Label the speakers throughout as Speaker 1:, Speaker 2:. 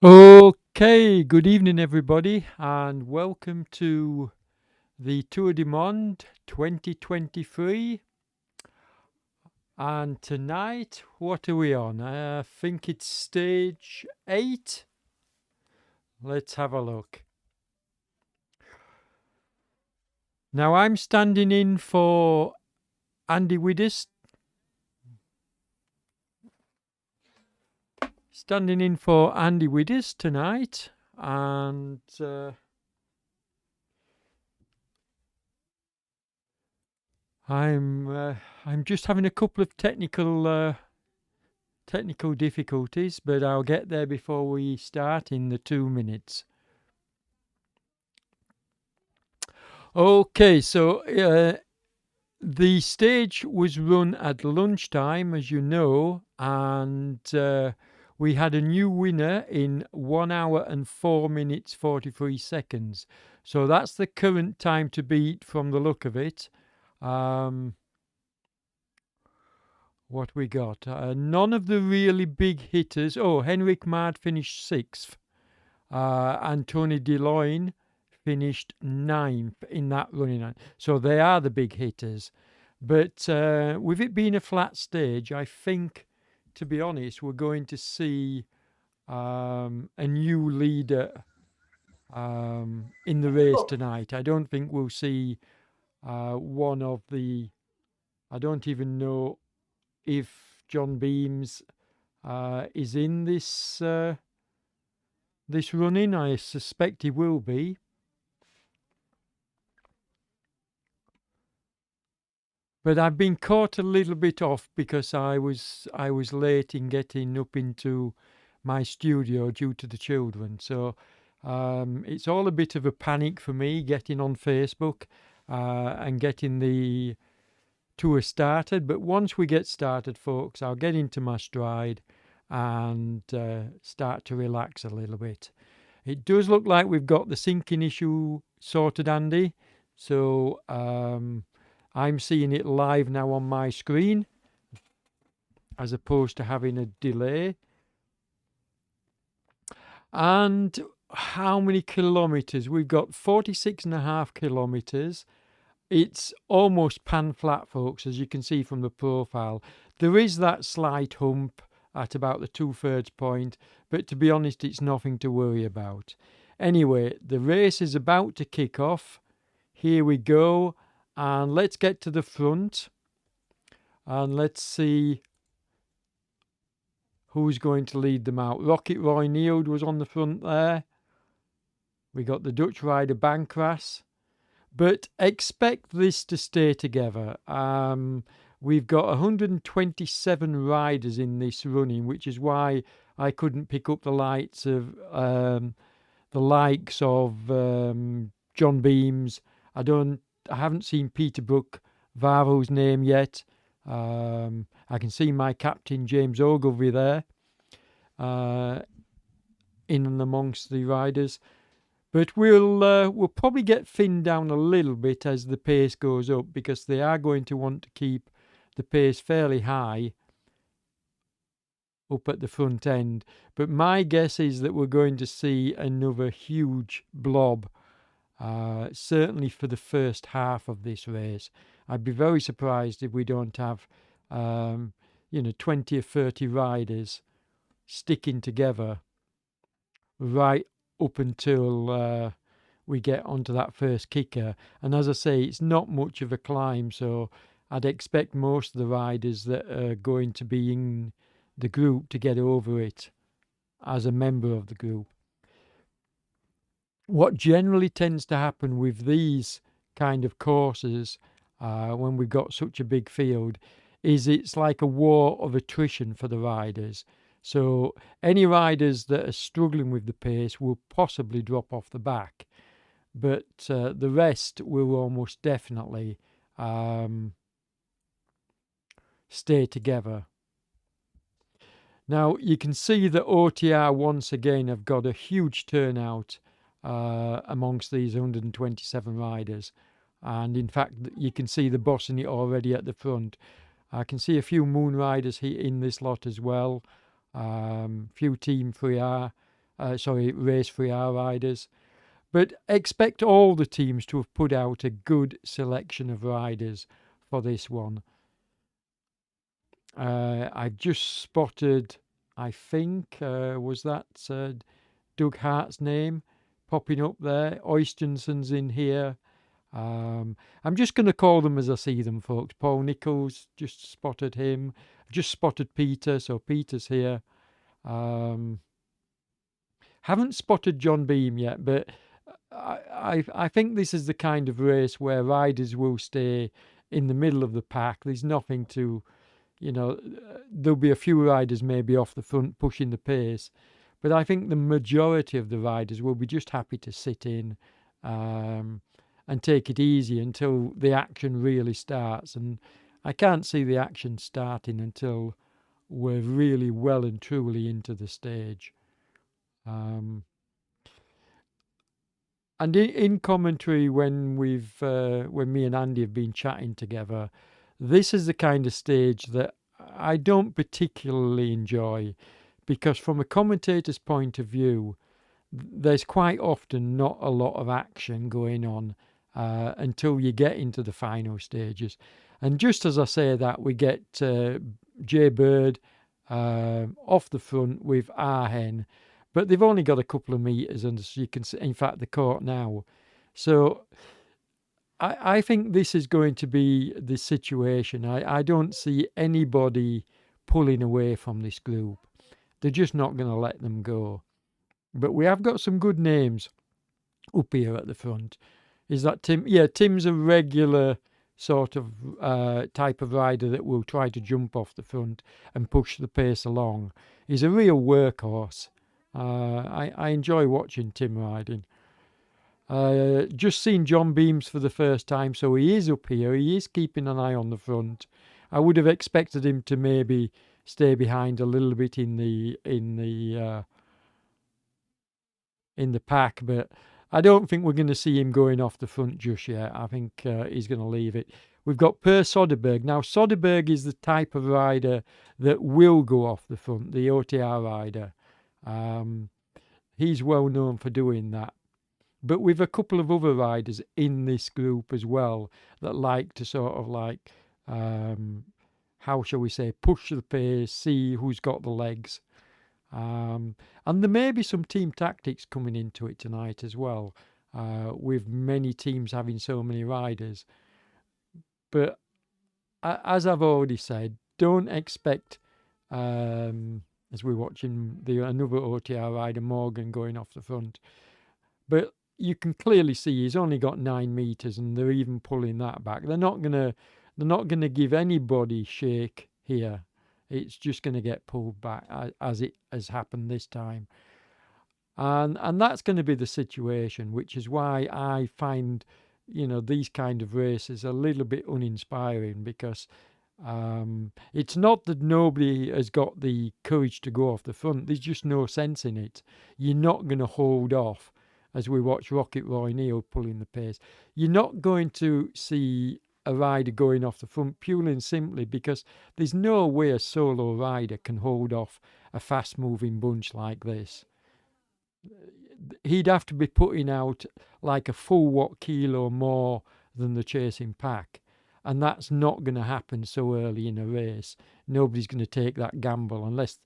Speaker 1: Okay, good evening, everybody, and welcome to the Tour du Monde 2023. And tonight, what are we on? I think it's stage 8. Let's have a look. Now, I'm standing in for Andy Widders. Standing in for Andy Widders tonight, and I'm just having a couple of technical difficulties, but I'll get there before we start in the 2 minutes. Okay, so the stage was run at lunchtime, as you know, and we had a new winner in 1 hour and 4 minutes 43 seconds. So that's the current time to beat from the look of it. What we got? None of the really big hitters. Oh, Henrik Mard finished 6th. Anthony DeLoyne finished 9th in that running line. So they are the big hitters. But with it being a flat stage, I think, to be honest, we're going to see a new leader in the race
Speaker 2: Oh,
Speaker 1: tonight. I don't think we'll see one of the. I don't even know if John Beams is in this running. I suspect he will be. But I've been caught a little bit off because I was late in getting up into my studio due to the children. So it's all a bit of a panic for me getting on Facebook and getting the tour started. But once we get started, folks, I'll get into my stride and start to relax a little bit. It does look like we've got the syncing issue sorted, Andy. So I'm seeing it live now on my screen as opposed to having a delay. And how many kilometers? We've got 46.5 kilometers. It's almost pan flat, folks, as you can see from the profile. There is that slight hump at about the 2/3 point, but to be honest, it's nothing to worry about. Anyway, the race is about to kick off. Here we go, and let's get to the front and let's see who's going to lead them out. Rocket Roy Neeld was on the front there. We got the Dutch rider Bankras. But expect this to stay together. We've got 127 riders in this running, which is why I couldn't pick up the likes of John Beams. I haven't seen Peter Brook Varo's name yet. I can see my captain James Ogilvy there, in and amongst the riders. But we'll probably get thinned down a little bit as the pace goes up because they are going to want to keep the pace fairly high up at the front end. But my guess is that we're going to see another huge blob, certainly for the first half of this race. I'd be very surprised if we don't have, 20 or 30 riders sticking together right up until we get onto that first kicker. And as I say, it's not much of a climb, so I'd expect most of the riders that are going to be in the group to get over it as a member of the group. What generally tends to happen with these kind of courses, when we've got such a big field, is it's like a war of attrition for the riders. So any riders that are struggling with the pace will possibly drop off the back, but the rest will almost definitely stay together. Now you can see that OTR once again have got a huge turnout amongst these 127 riders, and in fact you can see the boss in it already at the front. I can see a few Moon riders in this lot as well. Few Team 3R, Race 3R riders. But expect all the teams to have put out a good selection of riders for this one. I've just spotted, I think, was that Doug Hart's name popping up there? Oystenson's in here. I'm just going to call them as I see them, folks. Paul Nichols, just spotted him. Just spotted Peter, so Peter's here. Haven't spotted John Beam yet, but I think this is the kind of race where riders will stay in the middle of the pack. There's nothing to, there'll be a few riders maybe off the front pushing the pace, but I think the majority of the riders will be just happy to sit in and take it easy until the action really starts. And I can't see the action starting until we're really well and truly into the stage. And in commentary, when when me and Andy have been chatting together, this is the kind of stage that I don't particularly enjoy, because from a commentator's point of view, there's quite often not a lot of action going on. until you get into the final stages. And just as I say that, we get Jay Bird off the front with Arhen, but they've only got a couple of metres, and as you can see, in fact, they're caught now. So I think this is going to be the situation. I don't see anybody pulling away from this group. They're just not going to let them go. But we have got some good names up here at the front. Is that Tim? Yeah, Tim's a regular sort of type of rider that will try to jump off the front and push the pace along. He's a real workhorse. I enjoy watching Tim riding. Just seen John Beams for the first time, so he is up here. He is keeping an eye on the front. I would have expected him to maybe stay behind a little bit in the pack, but I don't think we're going to see him going off the front just yet. I think he's going to leave it. We've got Per Soderberg. Now, Soderberg is the type of rider that will go off the front, the OTR rider. He's well known for doing that. But with a couple of other riders in this group as well that like to sort of like, how shall we say, push the pace, see who's got the legs. And there may be some team tactics coming into it tonight as well, with many teams having so many riders. But as I've already said, don't expect, as we're watching another OTR rider, Morgan, going off the front. But you can clearly see he's only got 9 meters, and they're even pulling that back. They're not gonna give anybody shake here. It's just going to get pulled back, as it has happened this time. And that's going to be the situation, which is why I find, these kind of races a little bit uninspiring, because it's not that nobody has got the courage to go off the front. There's just no sense in it. You're not going to hold off, as we watch Rocket Roy Neal pulling the pace. You're not going to see a rider going off the front purely and simply because there's no way a solo rider can hold off a fast moving bunch like this. He'd have to be putting out like a full watt kilo more than the chasing pack, and that's not going to happen so early in a race. Nobody's going to take that gamble unless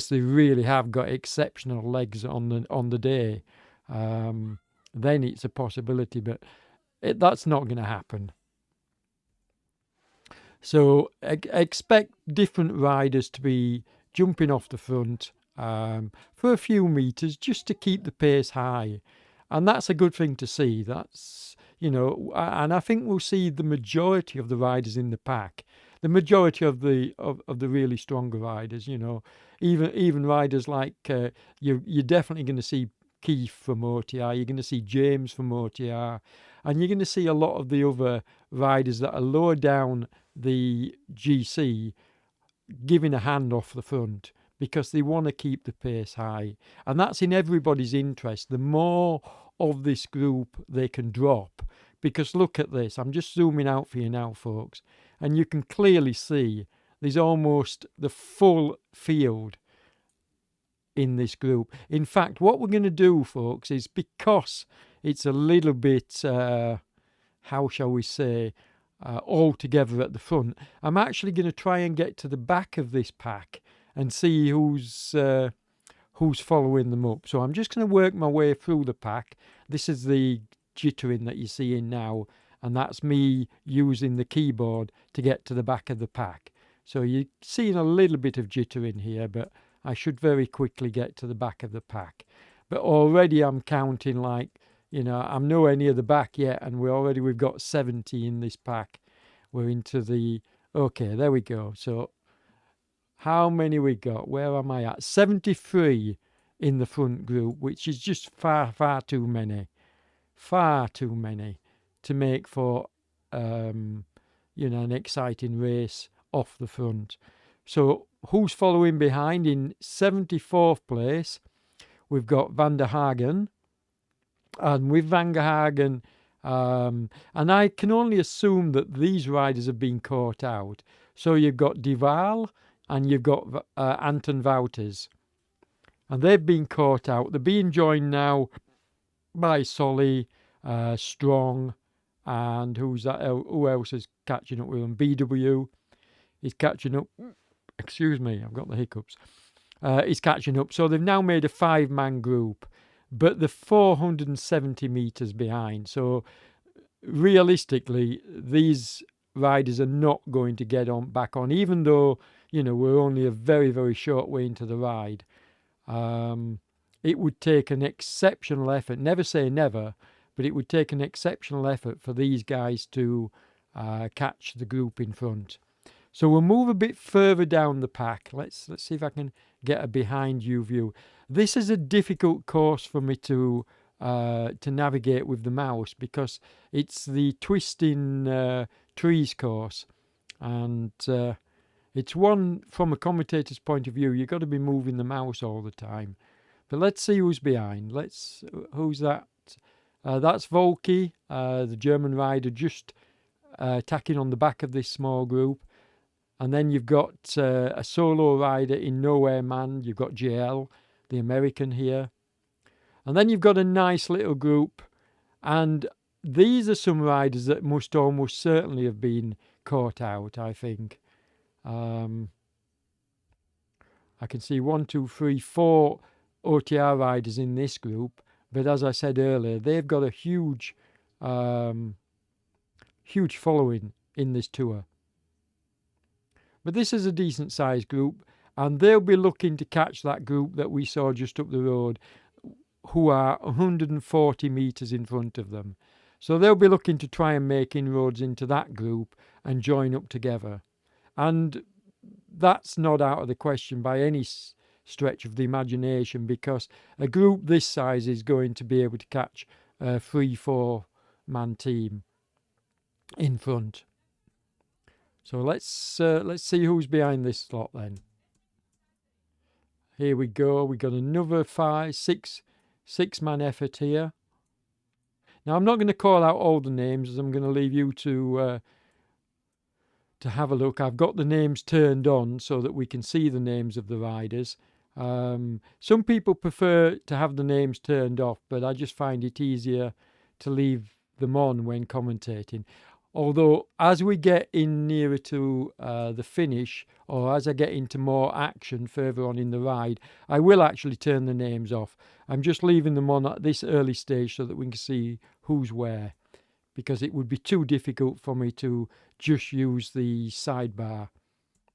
Speaker 1: they really have got exceptional legs on the day. Then it's a possibility, but that's not going to happen. So expect different riders to be jumping off the front for a few meters just to keep the pace high. And that's a good thing to see. That's, and I think we'll see the majority of the riders in the pack, the majority of the really stronger riders, even riders like you're definitely going to see Keith from OTR, you're going to see James from OTR, and you're going to see a lot of the other riders that are lower down the GC giving a hand off the front because they want to keep the pace high. And that's in everybody's interest. The more of this group they can drop, because look at this. I'm just zooming out for you now, folks, and you can clearly see there's almost the full field in this group. In fact, what we're going to do, folks, is because it's a little bit, how shall we say, all together at the front, I'm actually going to try and get to the back of this pack and see who's following them up. So I'm just going to work my way through the pack. This is the jittering that you're seeing now, and that's me using the keyboard to get to the back of the pack. So you're seeing a little bit of jittering here, but I should very quickly get to the back of the pack. But already I'm counting like, I'm nowhere near the back yet, and we've got 70 in this pack. We're into okay, there we go. So how many we got? Where am I at? 73 in the front group, which is just far, far too many. Far too many to make for, an exciting race off the front. So who's following behind? In 74th place, we've got Van der Hagen. And with Van der Hagen, and I can only assume that these riders have been caught out. So you've got Duval and you've got Anton Wouters. And they've been caught out. They're being joined now by Solly, Strong, and who's that? Who else is catching up with them? BW is catching up. Excuse me, I've got the hiccups. Is catching up. So they've now made a 5-man group, but they're 470 meters behind. So realistically, these riders are not going to get on back on, even though we're only a very, very short way into the ride. It would take an exceptional effort. Never say never, but it would take an exceptional effort for these guys to catch the group in front. So we'll move a bit further down the pack. Let's see if I can get a behind you view. This is a difficult course for me to navigate with the mouse because it's the twisting trees course, and it's one from a commentator's point of view. You've got to be moving the mouse all the time. But let's see who's behind. Who's that? That's Volky, the German rider, just tacking on the back of this small group. And then you've got a solo rider in Nowhere Man. You've got JL, the American here. And then you've got a nice little group. And these are some riders that must almost certainly have been caught out, I think. I can see 1, 2, 3, 4 OTR riders in this group. But as I said earlier, they've got a huge following in this tour. But this is a decent sized group, and they'll be looking to catch that group that we saw just up the road, who are 140 metres in front of them. So they'll be looking to try and make inroads into that group and join up together. And that's not out of the question by any stretch of the imagination, because a group this size is going to be able to catch a 3-4-man team in front. So let's see who's behind this slot then. Here we go. We got another 6-man effort here. Now I'm not going to call out all the names, as I'm going to leave you to have a look. I've got the names turned on so that we can see the names of the riders. Some people prefer to have the names turned off, but I just find it easier to leave them on when commentating. Although, as we get in nearer to the finish, or as I get into more action further on in the ride, I will actually turn the names off. I'm just leaving them on at this early stage so that we can see who's where, because it would be too difficult for me to just use the sidebar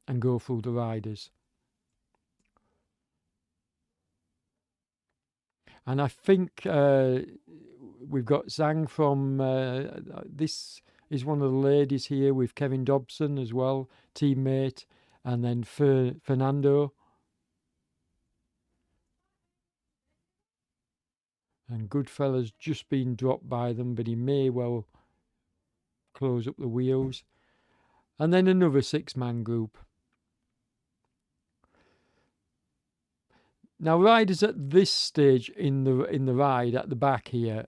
Speaker 1: and go through the riders. And I think we've got Zhang from this is one of the ladies here, with Kevin Dobson as well, teammate, and then Fernando. And Goodfella's just been dropped by them, but he may well close up the wheels. And then another 6-man group. Now, riders at this stage in the ride at the back here,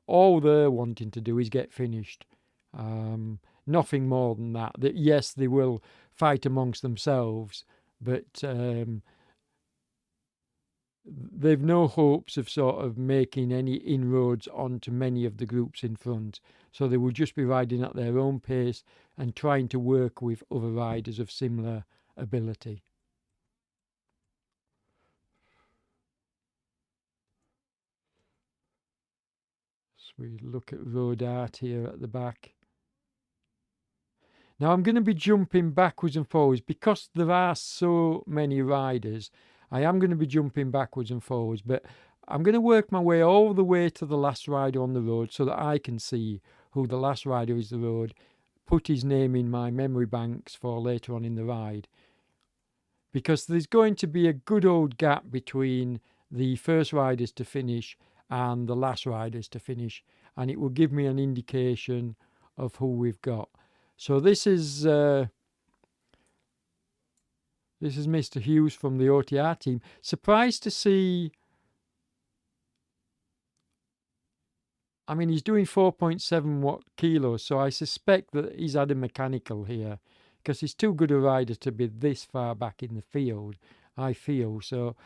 Speaker 1: all they're wanting to do is get finished. Nothing more than that. Yes, they will fight amongst themselves, but they've no hopes of sort of making any inroads onto many of the groups in front. So they will just be riding at their own pace and trying to work with other riders of similar ability. So we look at road art here at the back. Now I'm going to be jumping backwards and forwards because there are so many riders. I am going to be jumping backwards and forwards, but I'm going to work my way all the way to the last rider on the road so that I can see who the last rider is on the road, put his name in my memory banks for later on in the ride. Because there's going to be a good old gap between the first riders to finish and the last riders to finish, and it will give me an indication of who we've got. So this is Mr. Hughes from the OTR team. Surprised to see. I mean, he's doing 4.7 kilos, so I suspect that he's had a mechanical here, because he's too good a rider to be this far back in the field, I feel. So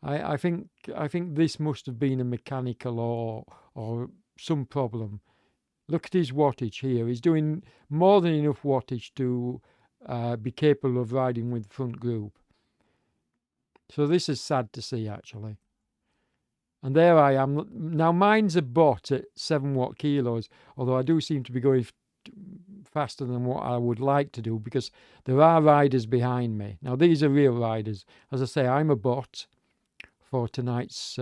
Speaker 1: I think this must have been a mechanical or some problem. Look at his wattage here. He's doing more than enough wattage to be capable of riding with the front group. So this is sad to see, actually. And there I am. Now mine's a bot at 7 watt kilos, although I do seem to be going faster than what I would like to do because there are riders behind me. Now these are real riders. As I say, I'm a bot for tonight's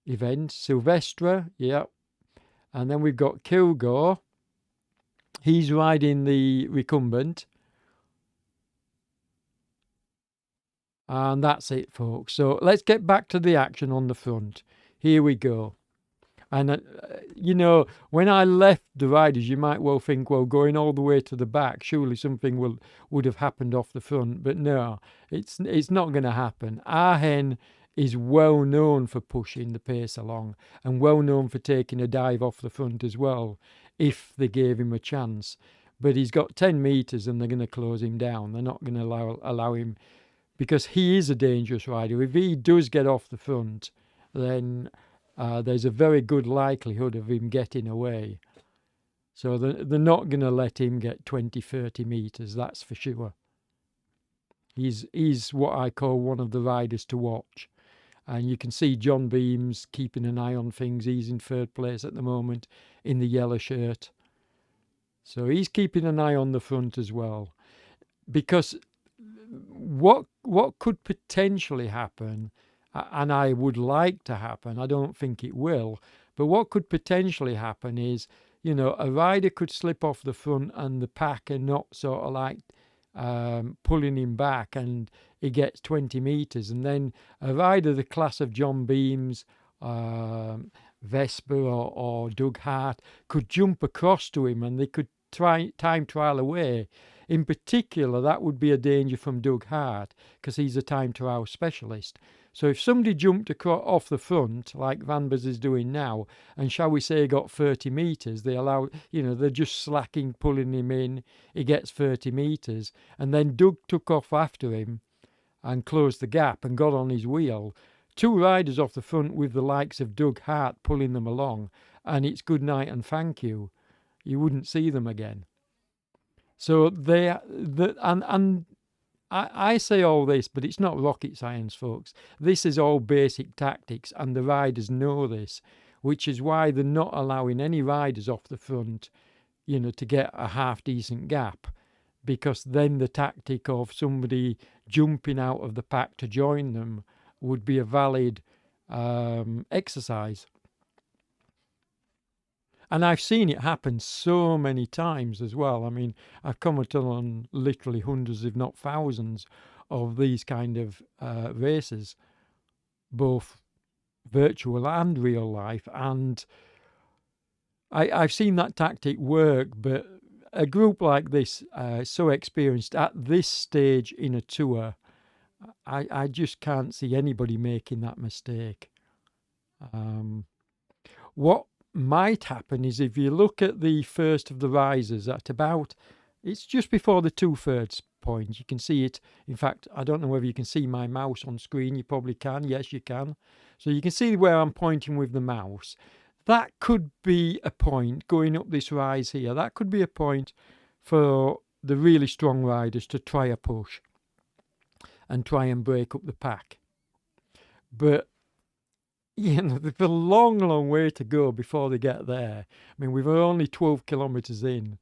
Speaker 1: event. Silvestre, yeah. And then we've got Kilgore. He's riding the recumbent. And that's it, folks. So let's get back to the action on the front. Here we go. And, when I left the riders, you might well think, well, going all the way to the back, surely something would have happened off the front. But no, it's not going to happen. Arhen is well known for pushing the pace along and well known for taking a dive off the front as well, if they gave him a chance. But he's got 10 metres and they're going to close him down. They're not going to allow him, because he is a dangerous rider. If he does get off the front, then there's a very good likelihood of him getting away. So they're not going to let him get 20, 30 metres, that's for sure. He's what I call one of the riders to watch. And you can see John Beams keeping an eye on things. He's in third place at the moment in the yellow shirt. So he's keeping an eye on the front as well. Because what could potentially happen, and I would like to happen, I don't think it will, but what could potentially happen is, a rider could slip off the front and the pack are not sort of like pulling him back and he gets 20 metres, and then a rider the class of John Beams, Vesper or Doug Hart could jump across to him and they could time trial away. In particular, that would be a danger from Doug Hart because he's a time trial specialist. So if somebody jumped off the front, like Van Bers is doing now, and shall we say got 30 metres, they're just slacking, pulling him in, he gets 30 metres, and then Doug took off after him and closed the gap and got on his wheel. Two riders off the front with the likes of Doug Hart pulling them along, and it's good night and thank you. You wouldn't see them again. So I say all this, but it's not rocket science, folks. This is all basic tactics, and the riders know this, which is why they're not allowing any riders off the front, to get a half-decent gap, because then the tactic of somebody jumping out of the pack to join them would be a valid exercise. And I've seen it happen so many times as well. I mean, I've commented on literally hundreds, if not thousands, of these kind of races, both virtual and real life. And I've seen that tactic work, but a group like this, so experienced at this stage in a tour, I just can't see anybody making that mistake. What might happen is if you look at the first of the risers at it's just before the 2/3 point. You can see it. In fact, I don't know whether you can see my mouse on screen. You probably can. Yes, you can. So you can see where I'm pointing with the mouse. That could be a point going up this rise here. That could be a point for the really strong riders to try a push and try and break up the pack. But there's a long, long way to go before they get there. I mean, we're only 12 kilometres in,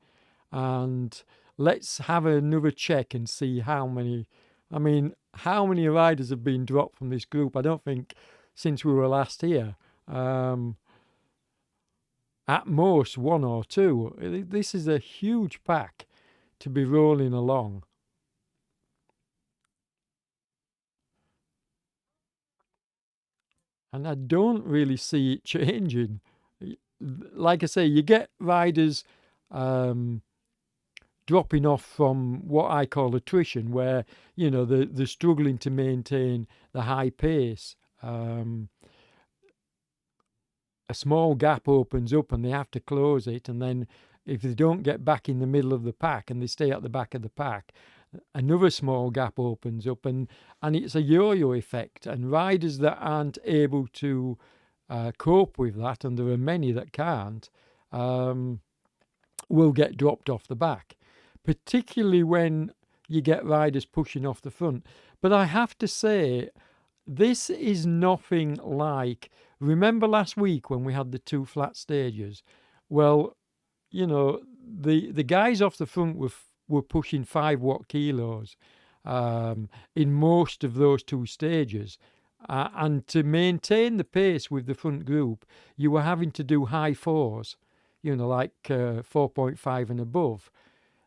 Speaker 1: and let's have another check and see how many riders have been dropped from this group. I don't think since we were last here. At most one or two. This is a huge pack to be rolling along. And I don't really see it changing. Like I say, you get riders dropping off from what I call attrition, where, they're struggling to maintain the high pace. A small gap opens up and they have to close it. And then if they don't get back in the middle of the pack and they stay at the back of the pack, another small gap opens up, and it's a yo-yo effect. And riders that aren't able to cope with that, and there are many that can't, um, will get dropped off the back, particularly when you get riders pushing off the front. But I have to say, this is nothing like. Remember last week when we had the two flat stages? Well, you know, the guys off the front were pushing 5 watt kilos in most of those two stages. And to maintain the pace with the front group, you were having to do high fours, like 4.5 and above.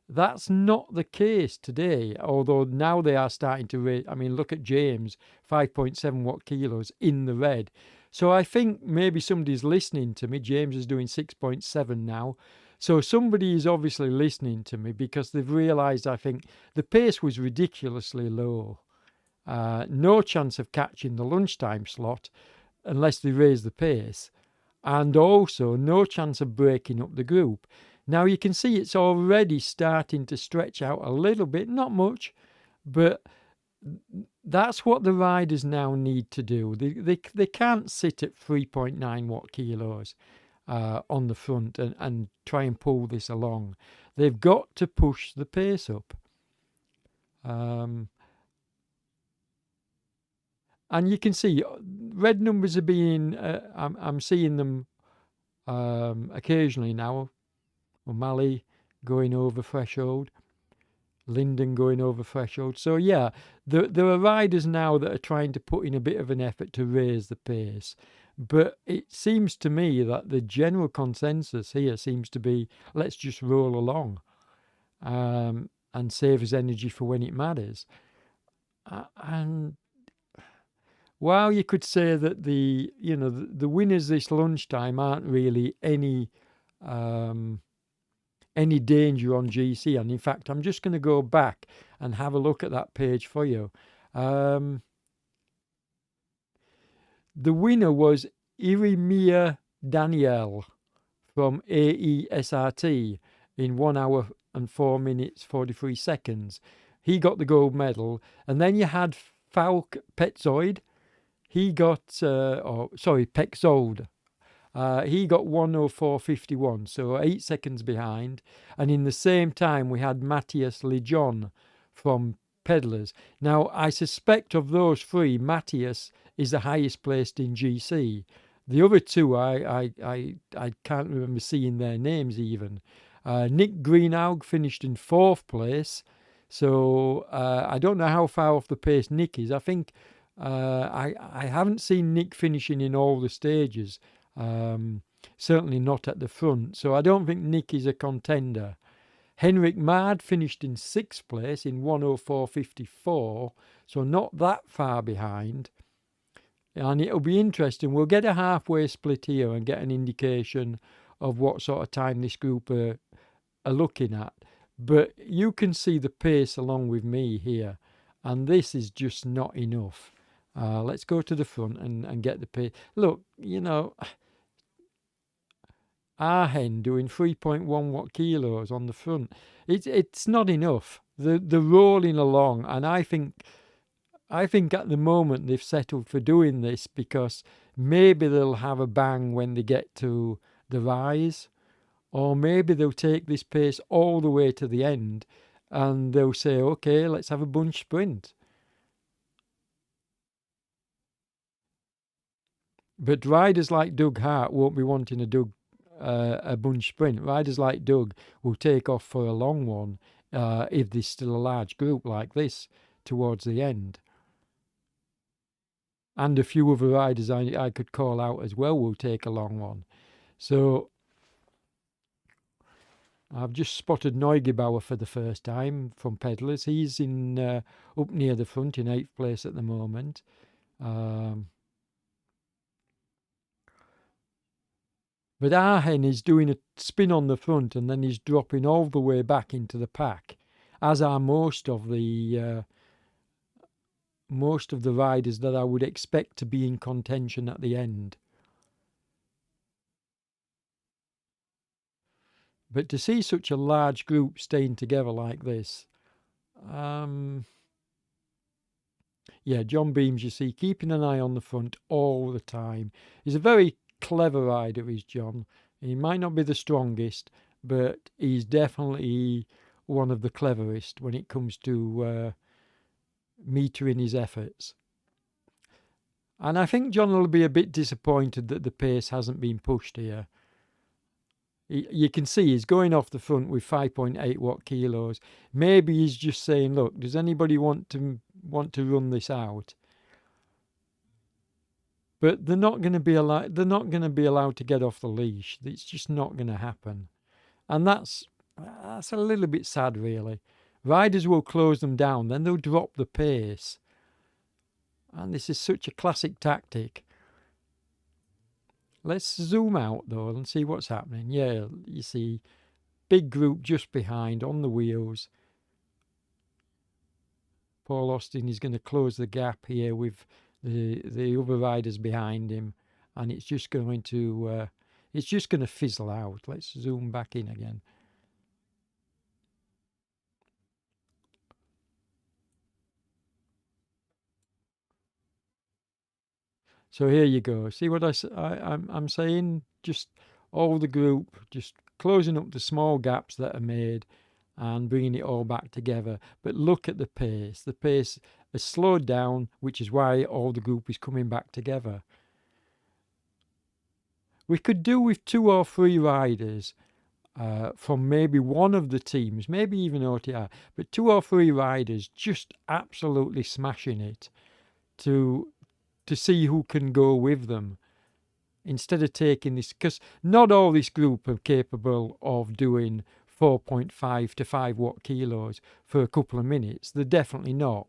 Speaker 1: That's not the case today, although now they are starting to raise. I mean, look at James, 5.7 watt kilos in the red. So I think maybe somebody's listening to me. James is doing 6.7 now. So somebody is obviously listening to me because they've realised, I think, the pace was ridiculously low. No chance of catching the lunchtime slot unless they raise the pace. And also no chance of breaking up the group. Now you can see it's already starting to stretch out a little bit, not much, but that's what the riders now need to do. They can't sit at 3.9 watt kilos on the front and try and pull this along. They've got to push the pace up. And you can see red numbers are being, I'm seeing them occasionally now. O'Malley going over threshold, Linden going over threshold. So yeah, there are riders now that are trying to put in a bit of an effort to raise the pace. But it seems to me that the general consensus here seems to be, let's just roll along and save us energy for when it matters. And while you could say that the winners this lunchtime aren't really any danger on GC. And in fact, I'm just going to go back and have a look at that page for you. The winner was Irimia Daniel from AESRT in 1 hour and 4 minutes 43 seconds. He got the gold medal. And then you had Falk Petzold. He got, Pexold. He got 1:04.51, so 8 seconds behind. And in the same time, we had Matthias Lejon from Pedlars. Now, I suspect of those three, Matthias is the highest placed in GC. The other two, I can't remember seeing their names even. Nick Greenaug finished in 4th place. So I don't know how far off the pace Nick is. I think I haven't seen Nick finishing in all the stages. Certainly not at the front. So I don't think Nick is a contender. Henrik Mard finished in 6th place in 1:04.54, so not that far behind. And it'll be interesting. We'll get a halfway split here and get an indication of what sort of time this group are looking at. But you can see the pace along with me here, and this is just not enough. Let's go to the front and get the pace. Look, Arhen doing 3.1 watt kilos on the front. It's not enough. They're rolling along, and I think at the moment they've settled for doing this because maybe they'll have a bang when they get to the rise, or maybe they'll take this pace all the way to the end and they'll say, okay, let's have a bunch sprint. But riders like Doug Hart won't be wanting a bunch sprint. Riders like Doug will take off for a long one if there's still a large group like this towards the end. And a few other riders I could call out as well will take a long one. So I've just spotted Neugebauer for the first time from Pedlars. He's in up near the front in 8th place at the moment. But Arhen is doing a spin on the front and then he's dropping all the way back into the pack, as are most of the riders that I would expect to be in contention at the end. But to see such a large group staying together like this, yeah, John Beams, you see, keeping an eye on the front all the time. He's a very clever rider, is John. He might not be the strongest, but he's definitely one of the cleverest when it comes to metering his efforts. And I think John will be a bit disappointed that the pace hasn't been pushed here. You can see he's going off the front with 5.8 watt kilos. Maybe he's just saying, "Look, does anybody want to run this out?" But they're not going to be allowed. They're not going to be allowed to get off the leash. It's just not going to happen, and that's a little bit sad, really. Riders will close them down, then they'll drop the pace, and this is such a classic tactic. Let's zoom out though and see what's happening. Yeah, you see, big group just behind on the wheels. Paul Austin is going to close the gap here with the other riders behind him, and it's just going to fizzle out. Let's zoom back in again. So here you go. See what I'm saying? Just all the group, just closing up the small gaps that are made and bringing it all back together. But look at the pace. The pace has slowed down, which is why all the group is coming back together. We could do with 2 or 3 riders from maybe one of the teams, maybe even OTR, but 2 or 3 riders just absolutely smashing it to see who can go with them instead of taking this, because not all this group are capable of doing 4.5 to 5 watt kilos for a couple of minutes. They're definitely not.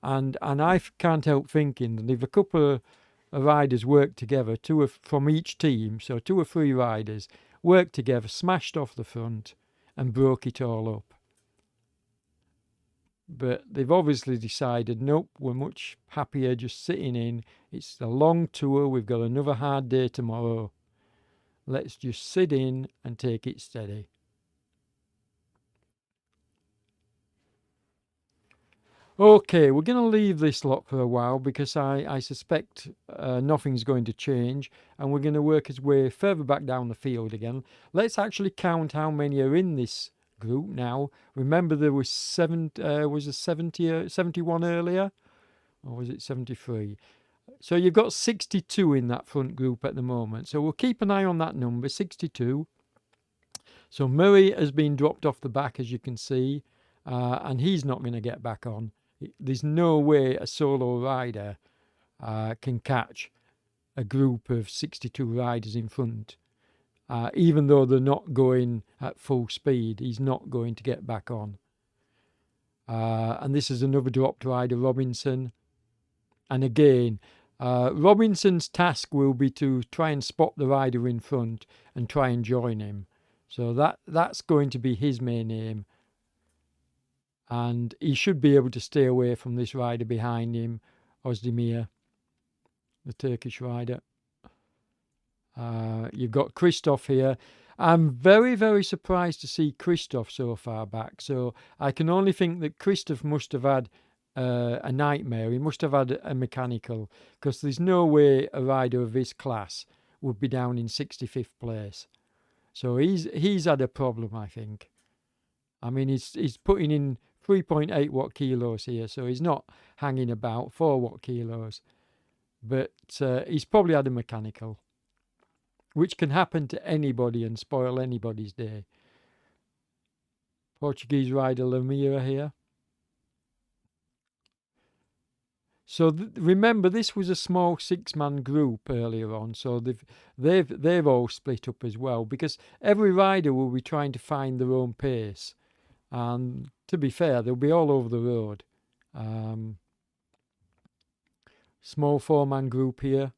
Speaker 1: And I can't help thinking that if a couple of riders work together, from each team, so 2 or 3 riders worked together, smashed off the front and broke it all up. But they've obviously decided, nope, we're much happier just sitting in. It's a long tour. We've got another hard day tomorrow. Let's just sit in and take it steady. Okay, we're going to leave this lot for a while because I suspect nothing's going to change, and we're going to work his way further back down the field again. Let's actually count how many are in this group now. Remember there was 71 earlier, or was it 73? So you've got 62 in that front group at the moment. So we'll keep an eye on that number, 62. So Murray has been dropped off the back, as you can see, and he's not going to get back on. There's no way a solo rider can catch a group of 62 riders in front. Even though they're not going at full speed, he's not going to get back on. And this is another dropped rider, Robinson. And again, Robinson's task will be to try and spot the rider in front and try and join him. So that's going to be his main aim. And he should be able to stay away from this rider behind him, Ozdemir, the Turkish rider. You've got Christoph here. I'm very, very surprised to see Christoph so far back. So I can only think that Christoph must have had a nightmare. He must have had a mechanical, because there's no way a rider of his class would be down in 65th place. So he's had a problem, I think. I mean, he's putting in 3.8 watt kilos here, so he's not hanging about 4 watt kilos. But he's probably had a mechanical, which can happen to anybody and spoil anybody's day. Portuguese rider Lamira here. So remember, this was a small 6-man group earlier on, so they've all split up as well, because every rider will be trying to find their own pace. And to be fair, they'll be all over the road. Small 4-man group here.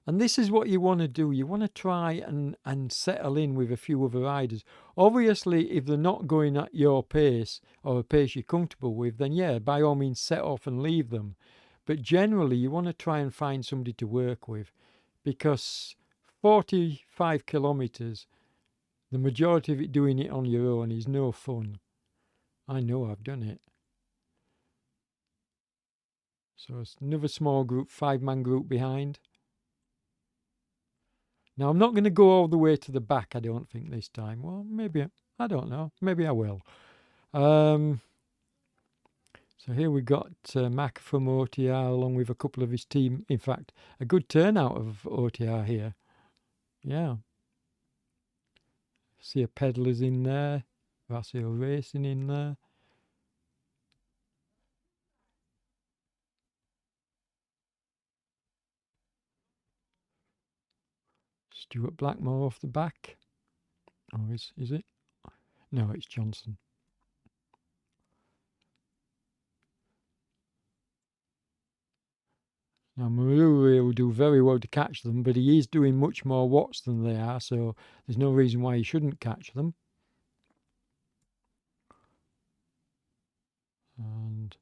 Speaker 1: And this is what you want to do. You want to try and settle in with a few other riders. Obviously, if they're not going at your pace or a pace you're comfortable with, then yeah, by all means, set off and leave them. But generally, you want to try and find somebody to work with, because 45 kilometres, the majority of it doing it on your own is no fun. I know, I've done it. So it's another small group, 5-man group behind. Now, I'm not going to go all the way to the back, I don't think, this time. Well, maybe, I don't know. Maybe I will. So here we got Mac from OTR along with a couple of his team. In fact, a good turnout of OTR here. Yeah. See a Peddlers in there. Vasio Racing in there. Stuart Blackmore off the back. Oh, is it? No, it's Johnson. Now, Maruri will do very well to catch them, but he is doing much more watts than they are, so there's no reason why he shouldn't catch them. And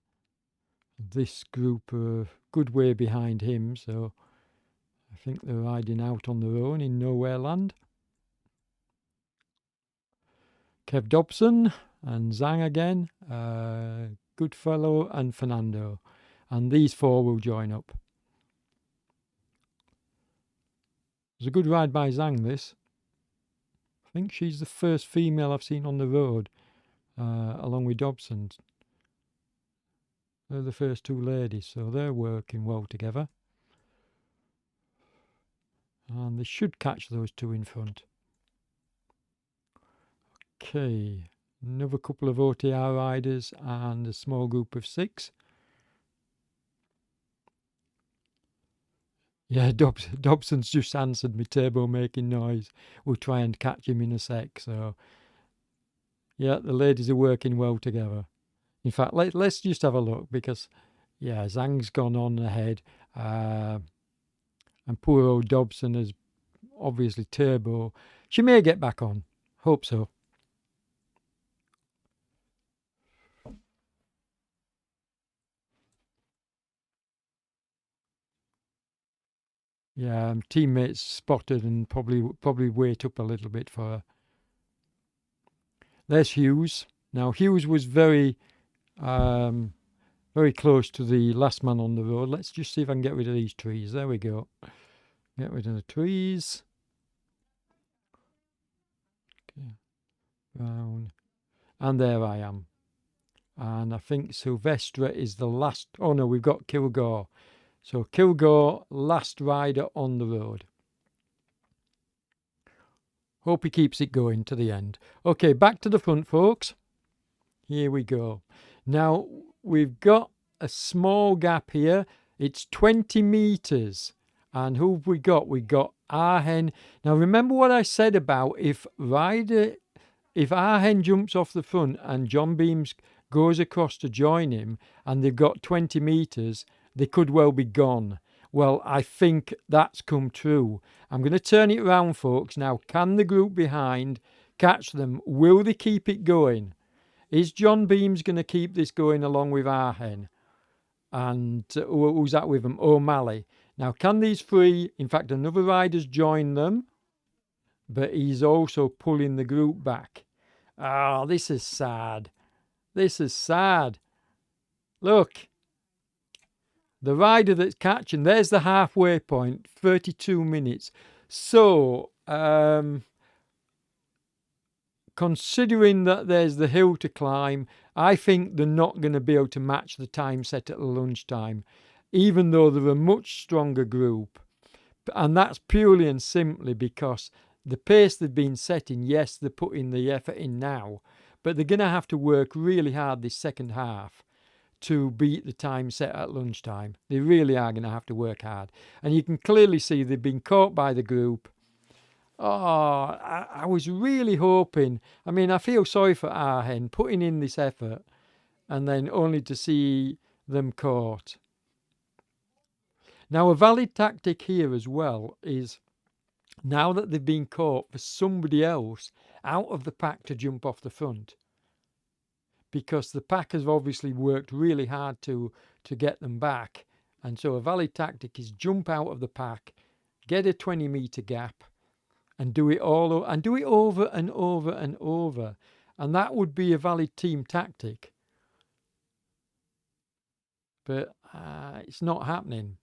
Speaker 1: this group are a good way behind him, so I think they're riding out on their own in nowhere land. Kev Dobson and Zhang again, Goodfellow and Fernando. And these four will join up. It was a good ride by Zhang, this. I think she's the first female I've seen on the road, along with Dobson. They're the first two ladies, so they're working well together. And they should catch those two in front. Okay, another couple of OTR riders and a small group of 6. Yeah, Dobson's just answered me, turbo making noise. We'll try and catch him in a sec. So, yeah, the ladies are working well together. In fact, let's just have a look because, yeah, Zhang's gone on ahead. And poor old Dobson has obviously turbo. She may get back on. Hope so. Yeah, teammates spotted and probably wait up a little bit for her. There's Hughes. Now Hughes was very close to the last man on the road. Let's just see if I can get rid of these trees. There we go. Get rid of the trees. Okay. Brown. And there I am. And I think Silvestre is the last. Oh no, we've got Kilgore. So Kilgore, last rider on the road. Hope he keeps it going to the end. Okay, back to the front, folks. Here we go. Now, we've got a small gap here. It's 20 metres. And who have we got? We got Arhen. Now, remember what I said about if Arhen jumps off the front and John Beams goes across to join him and they've got 20 metres, they could well be gone. Well, I think that's come true. I'm going to turn it around, folks. Now, can the group behind catch them? Will they keep it going? Is John Beams going to keep this going along with Arhen? And who's that with them? O'Malley. Now, can these three, in fact, another rider's joined them, but he's also pulling the group back. Oh, this is sad. This is sad. Look. The rider that's catching, there's the halfway point, 32 minutes. So, considering that there's the hill to climb, I think they're not going to be able to match the time set at lunchtime, even though they're a much stronger group. And that's purely and simply because the pace they've been setting, yes, they're putting the effort in now, but they're going to have to work really hard this second half to beat the time set at lunchtime. They really are going to have to work hard. And you can clearly see they've been caught by the group. Oh, I was really hoping. I mean, I feel sorry for Arhen putting in this effort and then only to see them caught. Now, a valid tactic here as well is now that they've been caught for somebody else out of the pack to jump off the front, because the pack has obviously worked really hard to get them back. And so a valid tactic is jump out of the pack, get a 20-metre gap, and do it all and do it over and over and over. And that would be a valid team tactic. But it's not happening.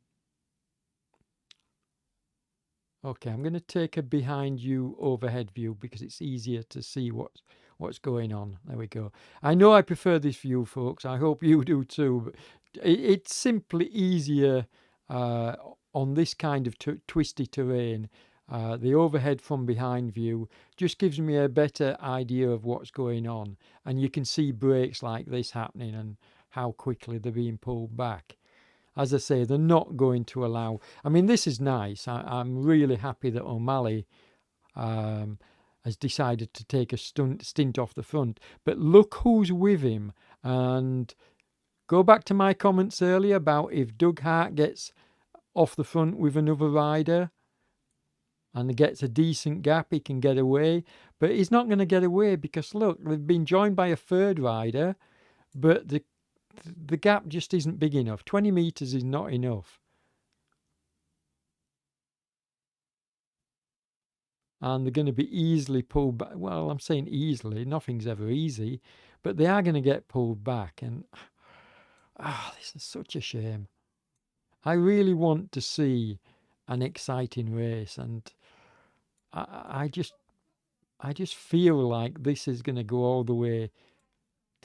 Speaker 1: Okay, I'm going to take a behind you overhead view because it's easier to see what's going on. There we go. I know I prefer this view, folks. I hope you do too. But it's simply easier uh, on this kind of twisty terrain. The overhead from behind view just gives me a better idea of what's going on, and you can see breaks like this happening and how quickly they're being pulled back. As I say, they're not going to allow. I mean, this is nice. I'm really happy that O'Malley um, has decided to take a stint off the front. But look who's with him. And go back to my comments earlier about if Doug Hart gets off the front with another rider and gets a decent gap, he can get away. But he's not going to get away because, look, they've been joined by a third rider, but the gap just isn't big enough. 20 metres is not enough. And they're going to be easily pulled back. Well, I'm saying easily. Nothing's ever easy. But they are going to get pulled back. And this is such a shame. I really want to see an exciting race. And I just feel like this is going to go all the way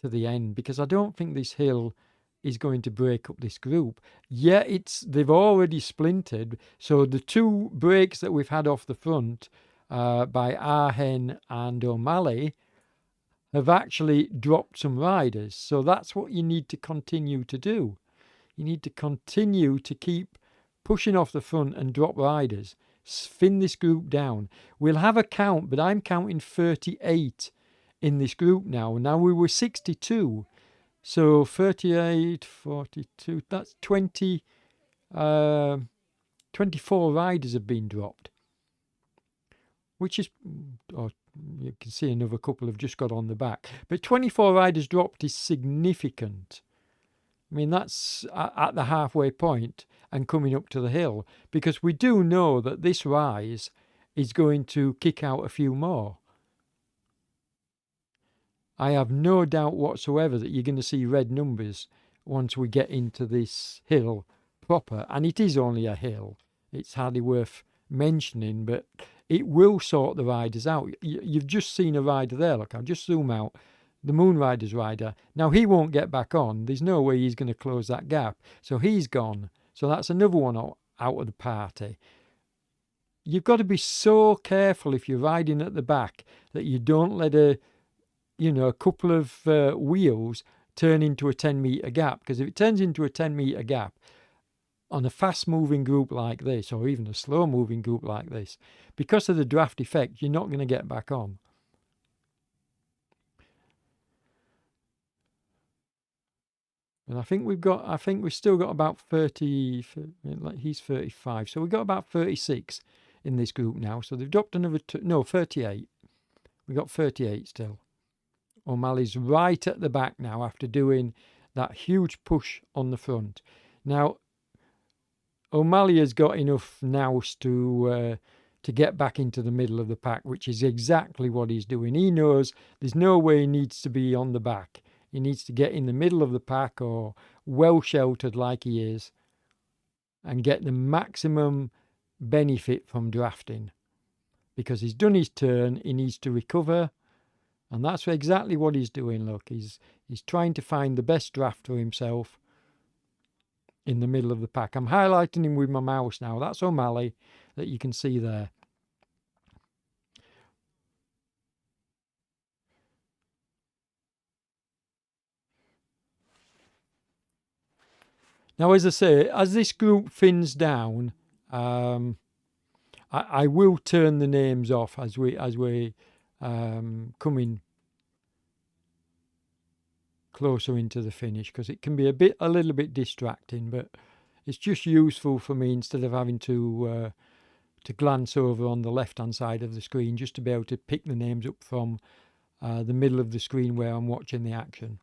Speaker 1: to the end because I don't think this hill is going to break up this group. Yeah, they've already splintered. So the two breaks that we've had off the front by Arhen and O'Malley have actually dropped some riders. So that's what you need to continue to do. You need to continue to keep pushing off the front and drop riders. Thin this group down. We'll have a count, but I'm counting 38 in this group now. Now we were 62. So 38, 42, that's 20, 24 riders have been dropped. Which is, you can see another couple have just got on the back. But 24 riders dropped is significant. I mean, that's at the halfway point and coming up to the hill. Because we do know that this rise is going to kick out a few more. I have no doubt whatsoever that you're going to see red numbers once we get into this hill proper. And it is only a hill. It's hardly worth mentioning, but it will sort the riders out. You've just seen a rider there. Look, I'll just zoom out. The Moonriders rider. Now, he won't get back on. There's no way he's going to close that gap. So he's gone. So that's another one out of the party. You've got to be so careful if you're riding at the back that you don't let a couple of wheels turn into a 10-metre gap. Because if it turns into a 10-metre gap on a fast-moving group like this, or even a slow-moving group like this, because of the draft effect, you're not going to get back on. And I think we've still got about 30, like he's 35. So we've got about 36 in this group now. So they've dropped another 38. We've got 38 still. O'Malley's right at the back now after doing that huge push on the front. Now, O'Malley has got enough nous to get back into the middle of the pack, which is exactly what he's doing. He knows there's no way he needs to be on the back. He needs to get in the middle of the pack or well sheltered like he is and get the maximum benefit from drafting. Because he's done his turn, he needs to recover. And that's exactly what he's doing, look. He's trying to find the best draft for himself in the middle of the pack. I'm highlighting him with my mouse now. That's O'Malley that you can see there. Now, as I say, as this group thins down, I will turn the names off as we coming closer into the finish, because it can be a little bit distracting, but it's just useful for me instead of having to glance over on the left-hand side of the screen, just to be able to pick the names up from the middle of the screen where I'm watching the action.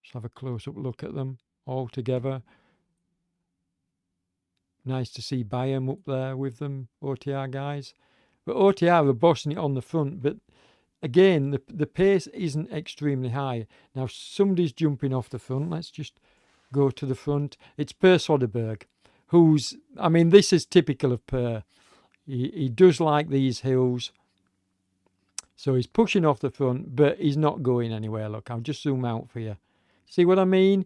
Speaker 1: Just have a close-up look at them all together. Nice to see Byam up there with them, OTR guys. But OTR are bossing it on the front, but again, the pace isn't extremely high. Now, somebody's jumping off the front. Let's just go to the front. It's Per Soderberg, who's, I mean, this is typical of Per. He does like these hills. So he's pushing off the front, but he's not going anywhere. Look, I'll just zoom out for you. See what I mean?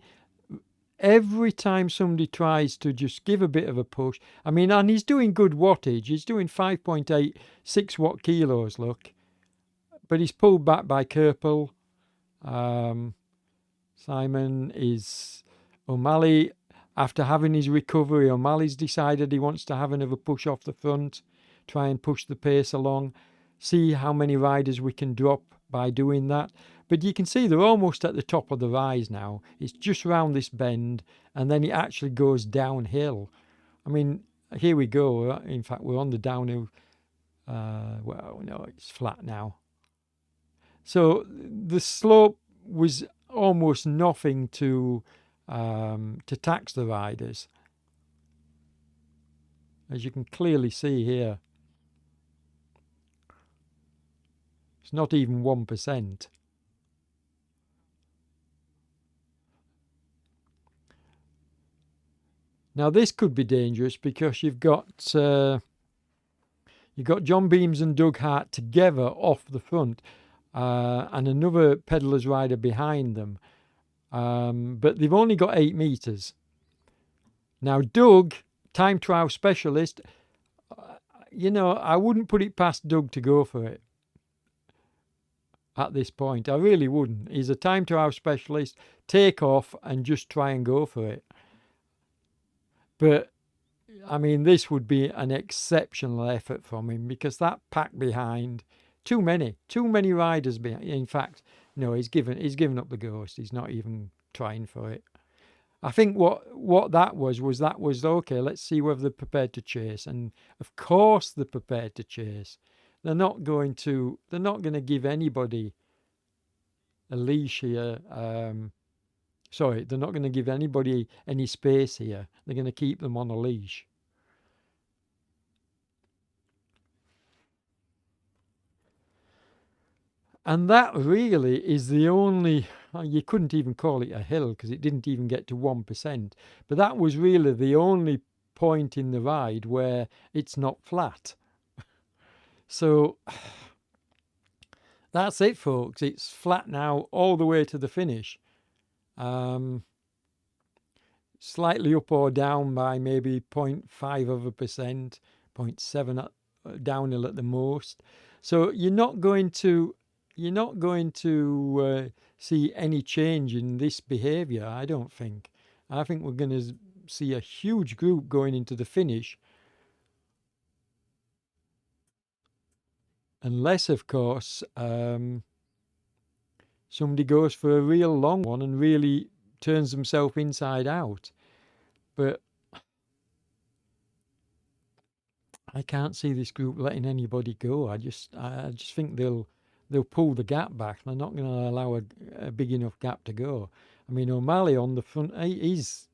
Speaker 1: Every time somebody tries to just give a bit of a push, I mean, and he's doing good wattage. He's doing 5.86 watt kilos, look. But he's pulled back by Kerpel. Simon is O'Malley. After having his recovery, O'Malley's decided he wants to have another push off the front, try and push the pace along, see how many riders we can drop by doing that. But you can see they're almost at the top of the rise now. It's just round this bend, and then it actually goes downhill. I mean, here we go. In fact, we're on the downhill. Well, no, it's flat now. So the slope was almost nothing to tax the riders, as you can clearly see here. It's not even 1%. Now this could be dangerous because you've got John Beams and Doug Hart together off the front, and another pedalers rider behind them. But they've only got 8 meters. Now Doug, time trial specialist, I wouldn't put it past Doug to go for it at this point. I really wouldn't. He's a time trial specialist. Take off and just try and go for it. But I mean, this would be an exceptional effort from him, because that pack behind, too many riders behind. In fact, no, he's given up the ghost. He's not even trying for it. I think what that was okay. Let's see whether they're prepared to chase, and of course they're prepared to chase. They're not going to give anybody a leash here. Sorry, they're not going to give anybody any space here. They're going to keep them on a leash. And that really is the only, you couldn't even call it a hill because it didn't even get to 1%. But that was really the only point in the ride where it's not flat. So that's it, folks. It's flat now all the way to the finish. Slightly up or down by maybe 0.5 of a percent, 0.7 downhill at the most. So you're not going to see any change in this behavior, I don't think. I think we're going to see a huge group going into the finish, unless, of course, somebody goes for a real long one and really turns themselves inside out. But I can't see this group letting anybody go. I just think they'll pull the gap back. They're not going to allow a big enough gap to go. I mean, O'Malley on the front, he's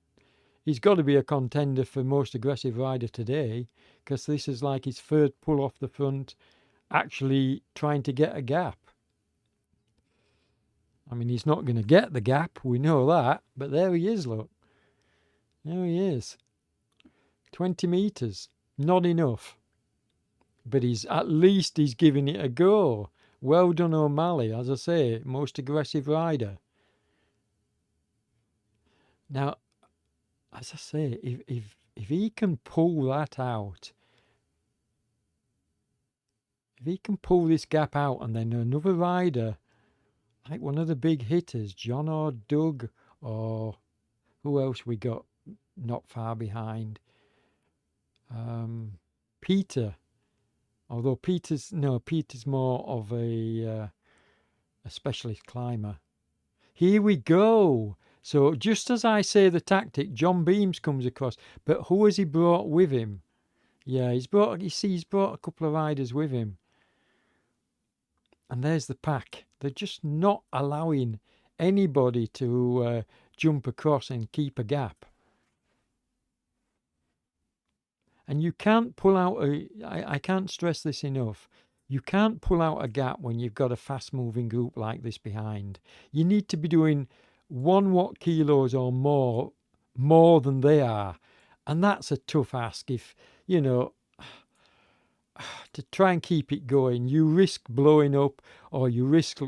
Speaker 1: got to be a contender for most aggressive rider today, because this is like his third pull off the front, actually trying to get a gap. I mean, he's not going to get the gap, we know that, but there he is, look. There he is. 20 meters, not enough. But at least he's giving it a go. Well done, O'Malley, as I say, most aggressive rider. Now, as I say, if he can pull that out, if he can pull this gap out, and then another rider, like one of the big hitters, John or Doug, or who else we got not far behind? Peter. Although Peter's more of a specialist climber. Here we go. So just as I say the tactic, John Beams comes across. But who has he brought with him? Yeah, he's brought a couple of riders with him. And there's the pack. They're just not allowing anybody to jump across and keep a gap. And you can't pull out I can't stress this enough. You can't pull out a gap when you've got a fast-moving group like this behind. You need to be doing 1 watt kilos or more more than they are. And that's a tough ask if, you know, to try and keep it going. You risk blowing up, or you risk,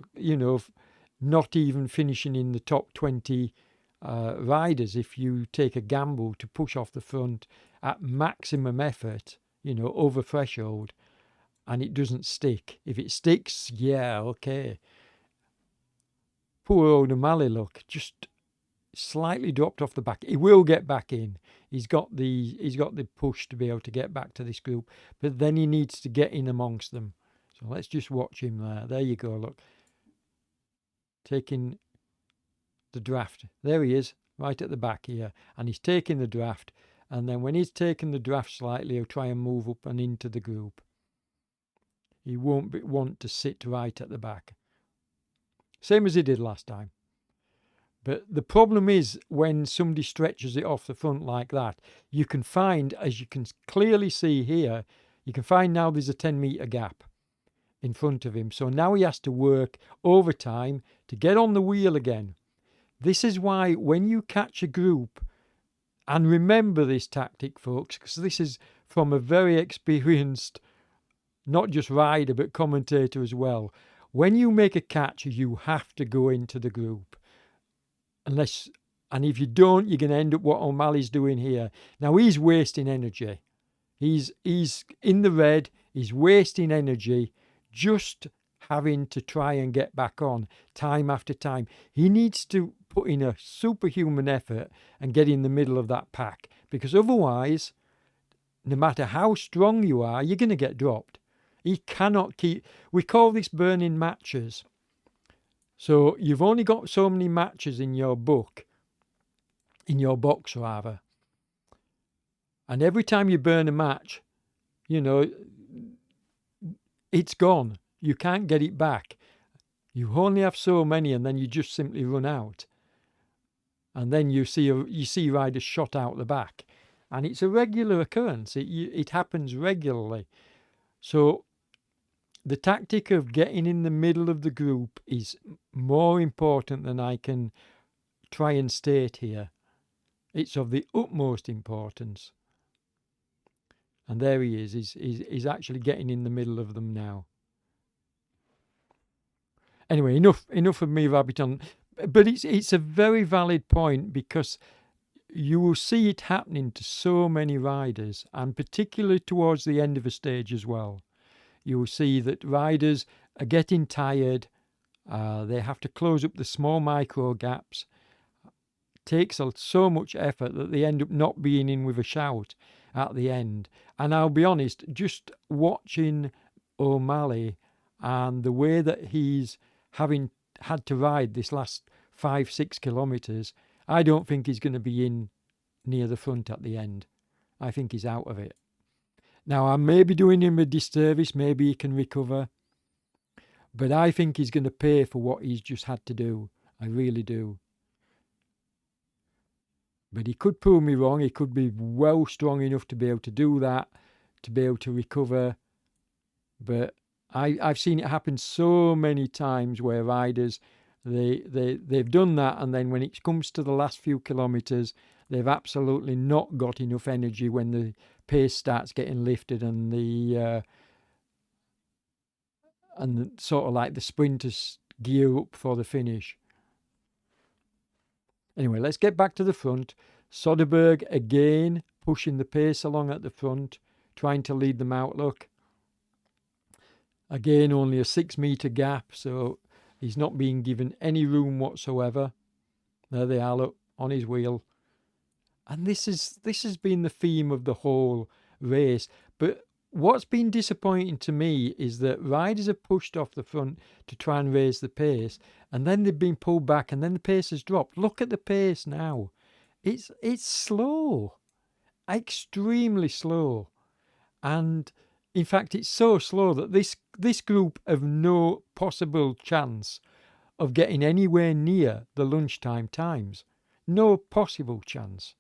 Speaker 1: not even finishing in the top 20 riders if you take a gamble to push off the front at maximum effort, over threshold, and it doesn't stick. If it sticks, yeah, okay. Poor old O'Malley, look, just slightly dropped off the back. He will get back in. He's got the push to be able to get back to this group, but then he needs to get in amongst them. So let's just watch him there. There you go, look. Taking the draft. There he is, right at the back here. And he's taking the draft. And then when he's taken the draft slightly, he'll try and move up and into the group. He won't want to sit right at the back. Same as he did last time. But the problem is when somebody stretches it off the front like that, you can find, as you can clearly see here, you can find now there's a 10-metre gap in front of him. So now he has to work overtime to get on the wheel again. This is why when you catch a group, and remember this tactic, folks, because this is from a very experienced, not just rider, but commentator as well. When you make a catch, you have to go into the group. And if you don't, you're going to end up what O'Malley's doing here. Now, he's wasting energy. He's in the red. He's wasting energy just having to try and get back on time after time. He needs to put in a superhuman effort and get in the middle of that pack, because otherwise, no matter how strong you are, you're going to get dropped. He cannot keep... We call this burning matches. So you've only got so many matches in your box rather. And every time you burn a match, it's gone. You can't get it back. You only have so many, and then you just simply run out. And then you see riders shot out the back. And it's a regular occurrence. It happens regularly. So the tactic of getting in the middle of the group is more important than I can try and state here. It's of the utmost importance. And there he is. He's actually getting in the middle of them now. Anyway, enough of me rabbit on. But it's a very valid point, because you will see it happening to so many riders, and particularly towards the end of a stage as well. You will see that riders are getting tired. They have to close up the small micro gaps. It takes so much effort that they end up not being in with a shout at the end. And I'll be honest, just watching O'Malley and the way that he's having had to ride this last 5-6 kilometres, I don't think he's going to be in near the front at the end. I think he's out of it. Now, I may be doing him a disservice, maybe he can recover, but I think he's going to pay for what he's just had to do. I really do. But he could prove me wrong. He could be well strong enough to be able to do that, to be able to recover. But I've seen it happen so many times where riders, they've done that, and then when it comes to the last few kilometres, they've absolutely not got enough energy when the pace starts getting lifted and the sort of like the sprinters gear up for the finish. Anyway, let's get back to the front. Soderberg again pushing the pace along at the front, trying to lead them out. Look, again only a 6-metre gap, so he's not being given any room whatsoever. There they are, look, on his wheel. And this has been the theme of the whole race. But what's been disappointing to me is that riders have pushed off the front to try and raise the pace, and then they've been pulled back, and then the pace has dropped. Look at the pace now. It's slow, extremely slow. And in fact, it's so slow that this group have no possible chance of getting anywhere near the lunchtime times. No possible chance.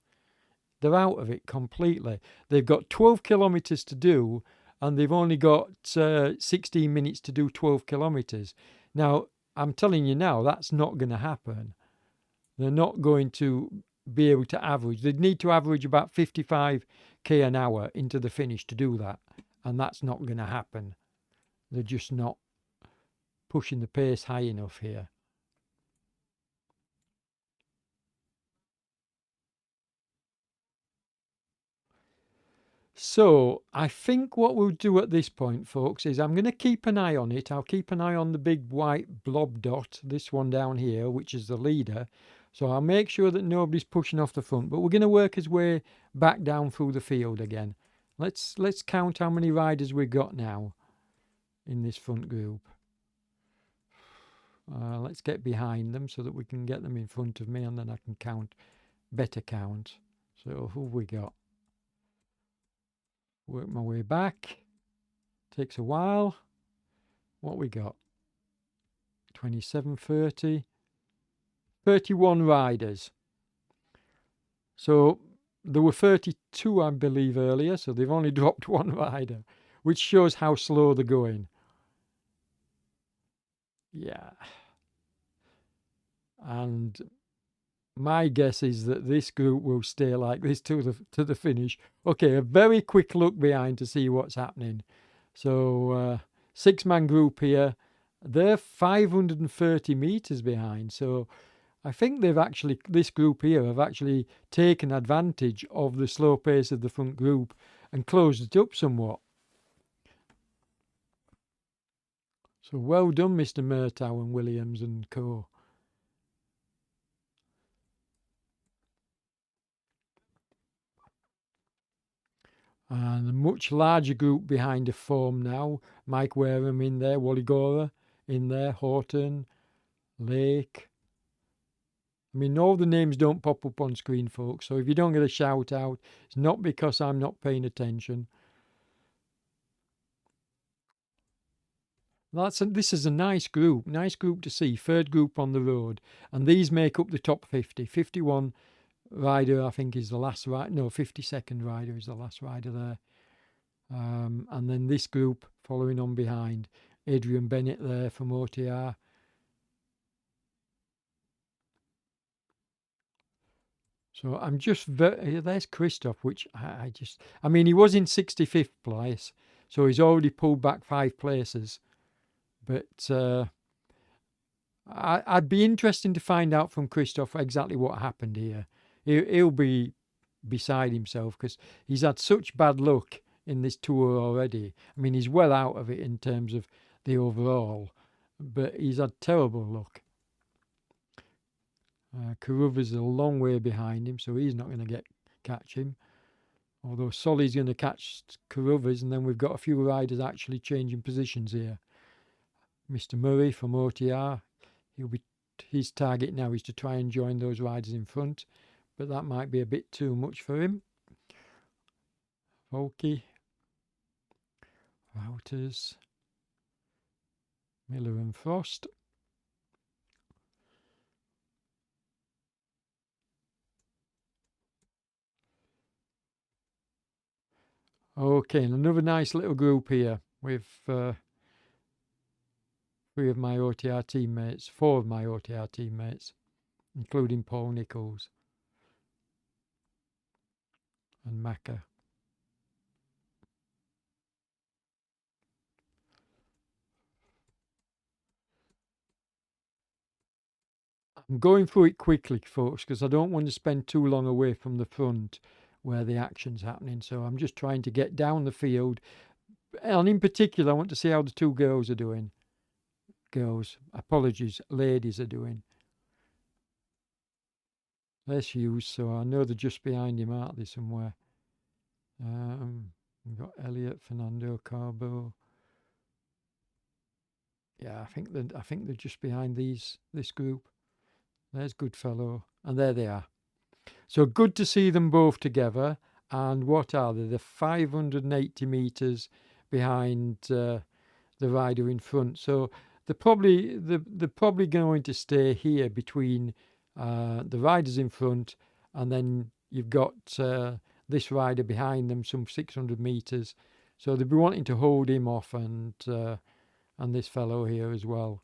Speaker 1: They're out of it completely. They've got 12 kilometres to do, and they've only got 16 minutes to do 12 kilometres. Now, I'm telling you now, that's not going to happen. They're not going to be able to average. They'd need to average about 55k an hour into the finish to do that, and that's not going to happen. They're just not pushing the pace high enough here. So I think what we'll do at this point, folks, is I'm going to keep an eye on it. I'll keep an eye on the big white blob dot, this one down here, which is the leader. So I'll make sure that nobody's pushing off the front, but we're going to work his way back down through the field again. Let's count how many riders we've got now in this front group. Let's get behind them so that we can get them in front of me, and then I can better count. So who have we got? Work my way back. Takes a while. What we got? 27, 30, 31 riders. So there were 32, I believe, earlier, so they've only dropped one rider, which shows how slow they're going. Yeah. And my guess is that this group will stay like this to the finish. Okay, a very quick look behind to see what's happening. So 6-man group here. They're 530 meters behind. So I think this group here have actually taken advantage of the slow pace of the front group and closed it up somewhat. So well done, Mr. Murtaugh and Williams and co. And a much larger group behind the form now. Mike Wareham in there, Wally Gora in there, Horton, Lake. I mean, all the names don't pop up on screen, folks. So if you don't get a shout out, it's not because I'm not paying attention. This is a nice group to see. Third group on the road. And these make up the top 50. 51 rider, I think, is the last rider. No, 52nd rider is the last rider there. And then this group following on behind. Adrian Bennett there from OTR. So I'm just there's Christoph, which I mean, he was in 65th place, so he's already pulled back 5 places. But I'd be interested to find out from Christoph exactly what happened here. He'll be beside himself because he's had such bad luck in this tour already. I mean, he's well out of it in terms of the overall, but he's had terrible luck. Carruthers a long way behind him, so he's not going to catch him. Although Solly's going to catch Carruthers, and then we've got a few riders actually changing positions here. Mr. Murray from OTR, his target now is to try and join those riders in front, but that might be a bit too much for him. Volky, Wouters, Miller and Frost. Okay, and another nice little group here with 3 of my OTR teammates, 4 of my OTR teammates, including Paul Nichols and Macca. I'm going through it quickly, folks, because I don't want to spend too long away from the front where the action's happening. So I'm just trying to get down the field. And in particular, I want to see how the 2 girls are doing. Ladies are doing. There's Hughes, so I know they're just behind him, aren't they, somewhere? We've got Elliot, Fernando, Carbo. Yeah, I think they're just behind this group. There's Goodfellow, and there they are. So good to see them both together. And what are they? They're 580 meters behind the rider in front. So they're probably going to stay here between the riders in front, and then you've got this rider behind them, some 600 meters. So they'll be wanting to hold him off, and this fellow here as well.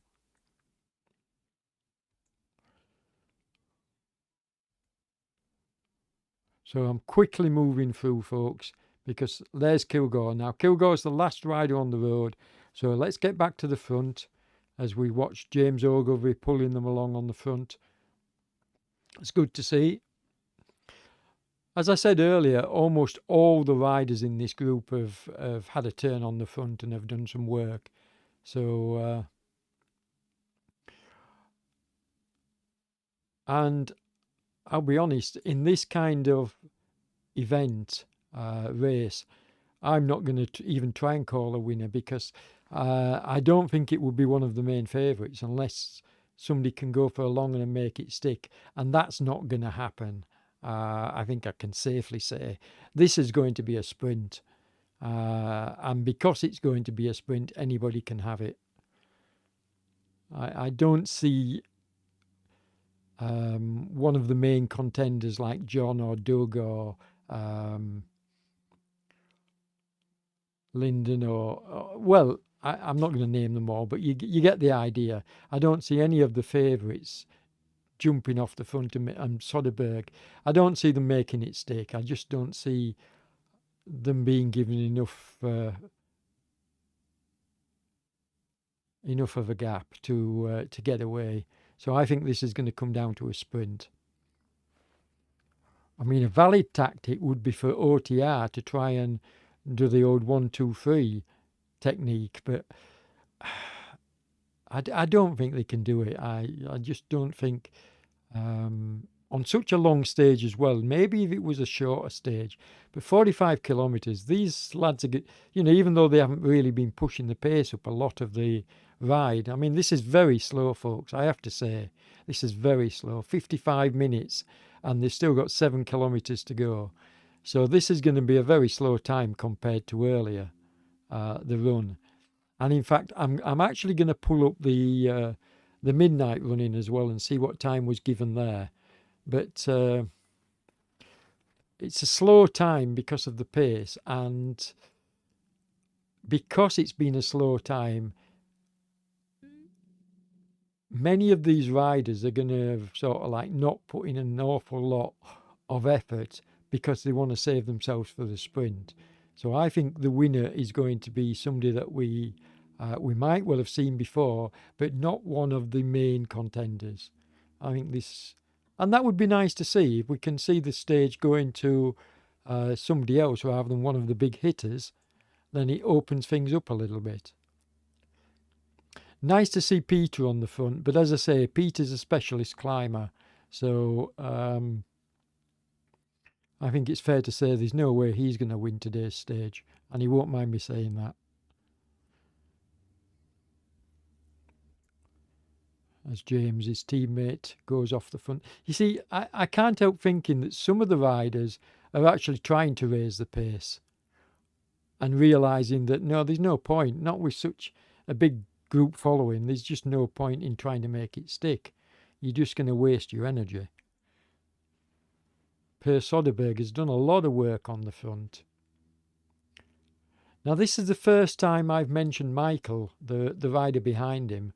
Speaker 1: So I'm quickly moving through, folks, because there's Kilgore. Now, Kilgore's the last rider on the road. So let's get back to the front as we watch James Ogilvy pulling them along on the front. It's good to see. As I said earlier, almost all the riders in this group have had a turn on the front and have done some work. So, and I'll be honest, in this kind of event, race, I'm not going to even try and call a winner because I don't think it would be one of the main favourites unless somebody can go for a long one and make it stick. And that's not going to happen. I think I can safely say this is going to be a sprint. And because it's going to be a sprint, anybody can have it. I don't see one of the main contenders like John or Doug or Lyndon or well, I'm not going to name them all, but you get the idea. I don't see any of the favourites jumping off the front and Soderbergh. I don't see them making it stick. I just don't see them being given enough of a gap to get away. So I think this is going to come down to a sprint. I mean, a valid tactic would be for OTR to try and do the old 1-2-3 technique, but I don't think they can do it. I just don't think on such a long stage as well. Maybe if it was a shorter stage, but 45 kilometres, these lads are, even though they haven't really been pushing the pace up a lot of the ride. I mean, this is very slow, folks. I have to say, this is very slow. 55 minutes, and they've still got 7 kilometres to go. So this is going to be a very slow time compared to earlier, the run. And in fact, I'm actually going to pull up the midnight running as well and see what time was given there. But it's a slow time because of the pace, and because it's been a slow time, many of these riders are going to sort of like not put in an awful lot of effort because they want to save themselves for the sprint. So I think the winner is going to be somebody that we might well have seen before, but not one of the main contenders. I think this, and that would be nice to see if we can see the stage going to somebody else rather than one of the big hitters. Then it opens things up a little bit. Nice to see Peter on the front, but as I say, Peter's a specialist climber, so I think it's fair to say there's no way he's going to win today's stage, and he won't mind me saying that. As James, his teammate, goes off the front. You see, I can't help thinking that some of the riders are actually trying to raise the pace and realising that, no, there's no point, not with such a big group following, there's just no point in trying to make it stick. You're just going to waste your energy. Per Soderbergh has done a lot of work on the front. Now, this is the first time I've mentioned Michael, the rider behind him,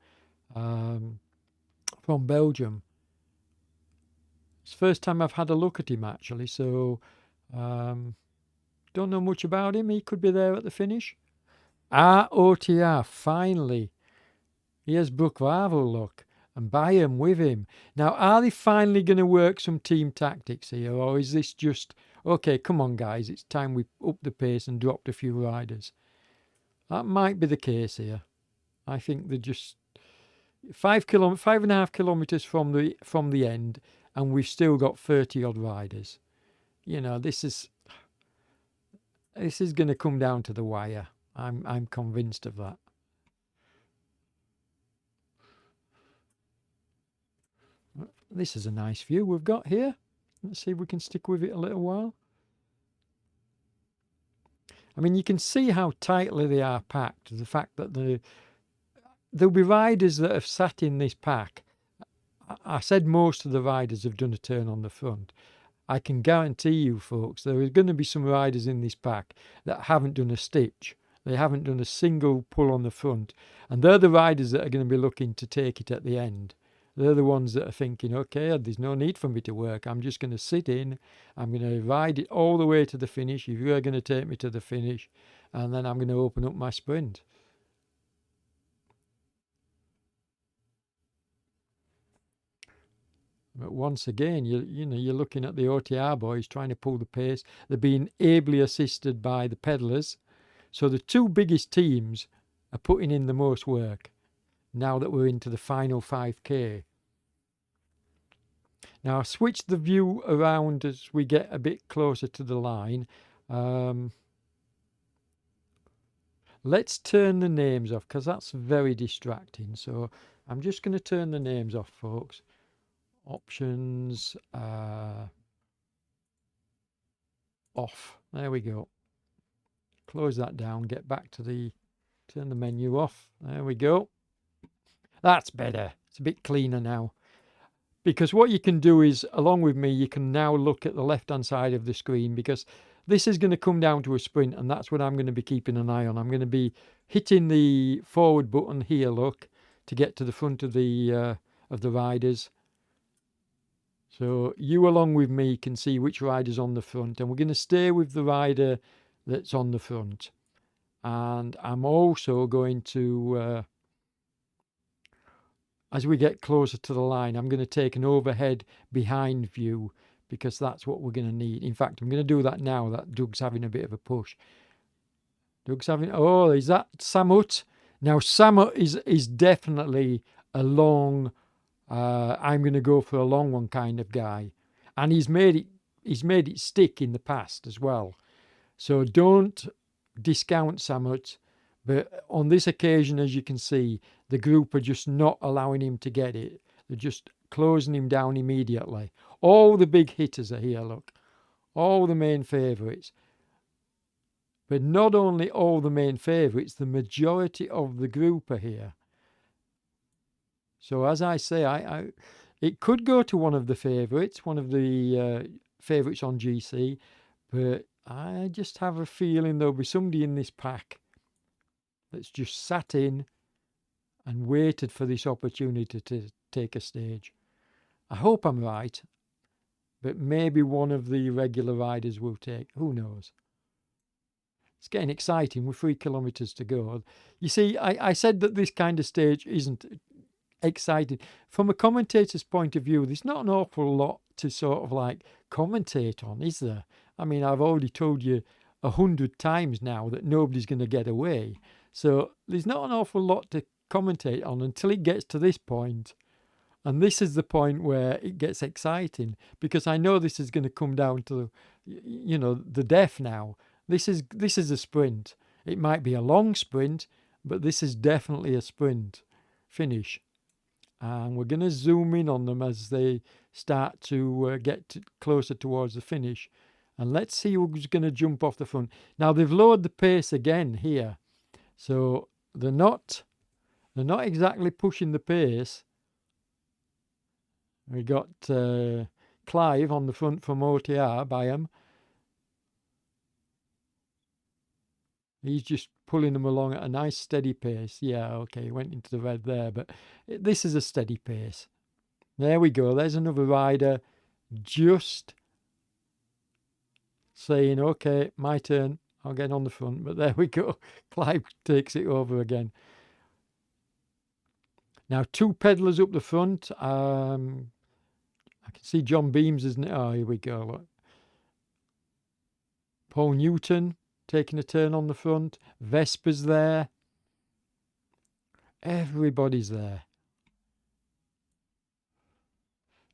Speaker 1: from Belgium. It's the first time I've had a look at him, actually, so don't know much about him. He could be there at the finish. OTR, finally. Here's Brook Varvel, look, and Bayern with him. Now, are they finally going to work some team tactics here, or is this just, okay, come on, guys, it's time we up the pace and dropped a few riders? That might be the case here. I think they're just 5.5 kilometres from the end, and we've still got 30-odd riders. This is going to come down to the wire. I'm convinced of that. This is a nice view we've got here. Let's see if we can stick with it a little while. I mean, you can see how tightly they are packed. The fact that there'll be riders that have sat in this pack. I said most of the riders have done a turn on the front. I can guarantee you, folks, there are going to be some riders in this pack that haven't done a stitch. They haven't done a single pull on the front. And they're the riders that are going to be looking to take it at the end. They're the ones that are thinking, okay, there's no need for me to work. I'm just going to sit in. I'm going to ride it all the way to the finish if you're going to take me to the finish. And then I'm going to open up my sprint. But once again, you're looking at the OTR boys trying to pull the pace. They're being ably assisted by the pedalers. So the two biggest teams are putting in the most work now that we're into the final 5K. Now I've switched the view around as we get a bit closer to the line. Let's turn the names off because that's very distracting. So I'm just going to turn the names off, folks. Options, off. There we go. Close that down, get back to turn the menu off. There we go. That's better. It's a bit cleaner now. Because what you can do is, along with me, you can now look at the left-hand side of the screen because this is going to come down to a sprint, and that's what I'm going to be keeping an eye on. I'm going to be hitting the forward button here, look, to get to the front of the riders. So you, along with me, can see which rider's on the front, and we're going to stay with the rider that's on the front. And I'm also going to, as we get closer to the line, I'm going to take an overhead behind view because that's what we're going to need. In fact, I'm going to do that now that Doug's having a bit of a push. Doug's having, oh, is that Samut? Now, Samut is definitely a long, I'm going to go for a long one kind of guy. And he's made it stick in the past as well. So don't discount Samut. But on this occasion, as you can see, the group are just not allowing him to get it. They're just closing him down immediately. All the big hitters are here, look. All the main favourites. But not only all the main favourites, the majority of the group are here. So as I say, it could go to one of the favourites, one of the favourites on GC. But I just have a feeling there'll be somebody in this pack that's just sat in and waited for this opportunity to take a stage. I hope I'm right, but maybe one of the regular riders will take. Who knows? It's getting exciting with 3 kilometres to go. You see, I said that this kind of stage isn't exciting. From a commentator's point of view, there's not an awful lot to sort of like commentate on, is there? I mean, I've already told you 100 times now that nobody's going to get away. So there's not an awful lot to commentate on until it gets to this point. And this is the point where it gets exciting because I know this is going to come down to, the death now. This is a sprint. It might be a long sprint, but this is definitely a sprint finish. And we're going to zoom in on them as they start to get closer towards the finish. And let's see who's going to jump off the front. Now they've lowered the pace again here. So they're not exactly pushing the pace. We got Clive on the front from OTR by him. He's just pulling them along at a nice steady pace. Yeah, okay, he went into the red there, but this is a steady pace. There we go. There's another rider just saying, okay, my turn. I'll get on the front, but there we go. Clive takes it over again. Now, 2 pedalers up the front. I can see John Beams, isn't it? Oh, here we go. Look. Paul Newton taking a turn on the front. Vesper's there. Everybody's there.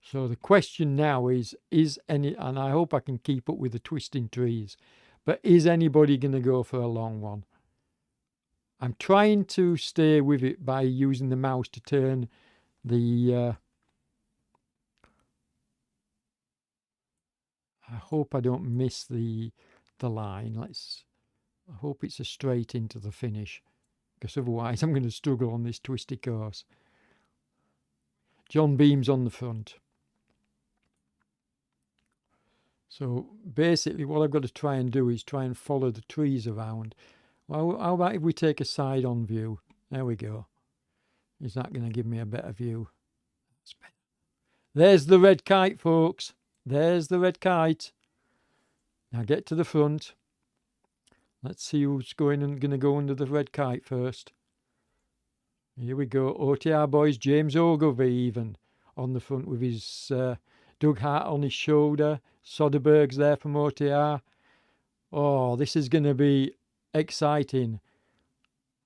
Speaker 1: So the question now is any, and I hope I can keep up with the twisting trees, but is anybody going to go for a long one? I'm trying to stay with it by using the mouse to turn the... I hope I don't miss the line. I hope it's a straight into the finish, because otherwise I'm going to struggle on this twisty course. John Beam's on the front. So basically what I've got to try and do is try and follow the trees around. Well, how about if we take a side-on view? There we go. Is that going to give me a better view? There's the red kite, folks. There's the red kite. Now get to the front. Let's see who's going to go under the red kite first. Here we go. OTR boys. James Ogilvie even on the front with his Doug Hart on his shoulder. Soderberg's there from OTR. Oh, this is going to be exciting.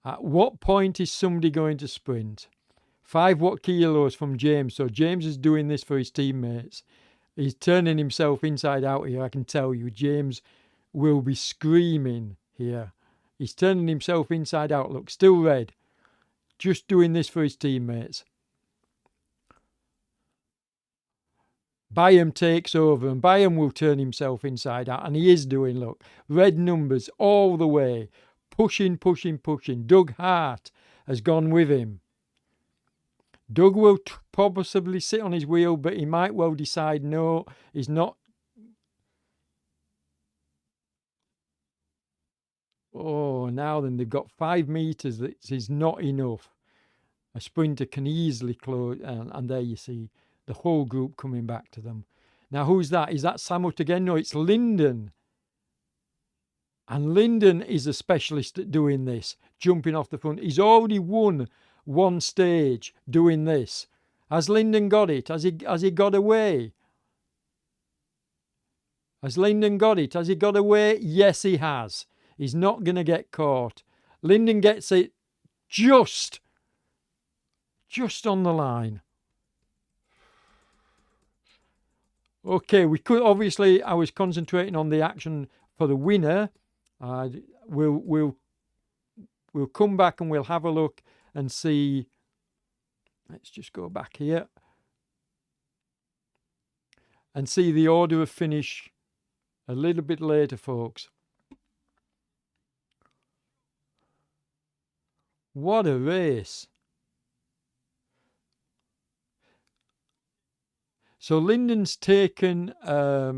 Speaker 1: At what point is somebody going to sprint? 5 watt kilos from James. So James is doing this for his teammates. He's turning himself inside out here, I can tell you. James will be screaming here. He's turning himself inside out. Look, still red. Just doing this for his teammates. Byam takes over, and Byam will turn himself inside out, and he is doing, look, red numbers all the way. Pushing. Doug Hart has gone with him. Doug will possibly sit on his wheel, but he might well decide no, he's not. Oh, now then, they've got 5 metres. That is not enough. A sprinter can easily close, and there you see the whole group coming back to them. Now, who's that? Is that Samut again? No, it's Lyndon. And Lyndon is a specialist at doing this, jumping off the front. He's already won one stage doing this. Has Lyndon got it? Has he got away? Has Lyndon got it? Has he got away? Yes, he has. He's not going to get caught. Lyndon gets it just on the line. Okay, we could obviously. I was concentrating on the action for the winner. We'll come back and we'll have a look and see. Let's just go back here and see the order of finish a little bit later, folks. What a race. So Lyndon's taken a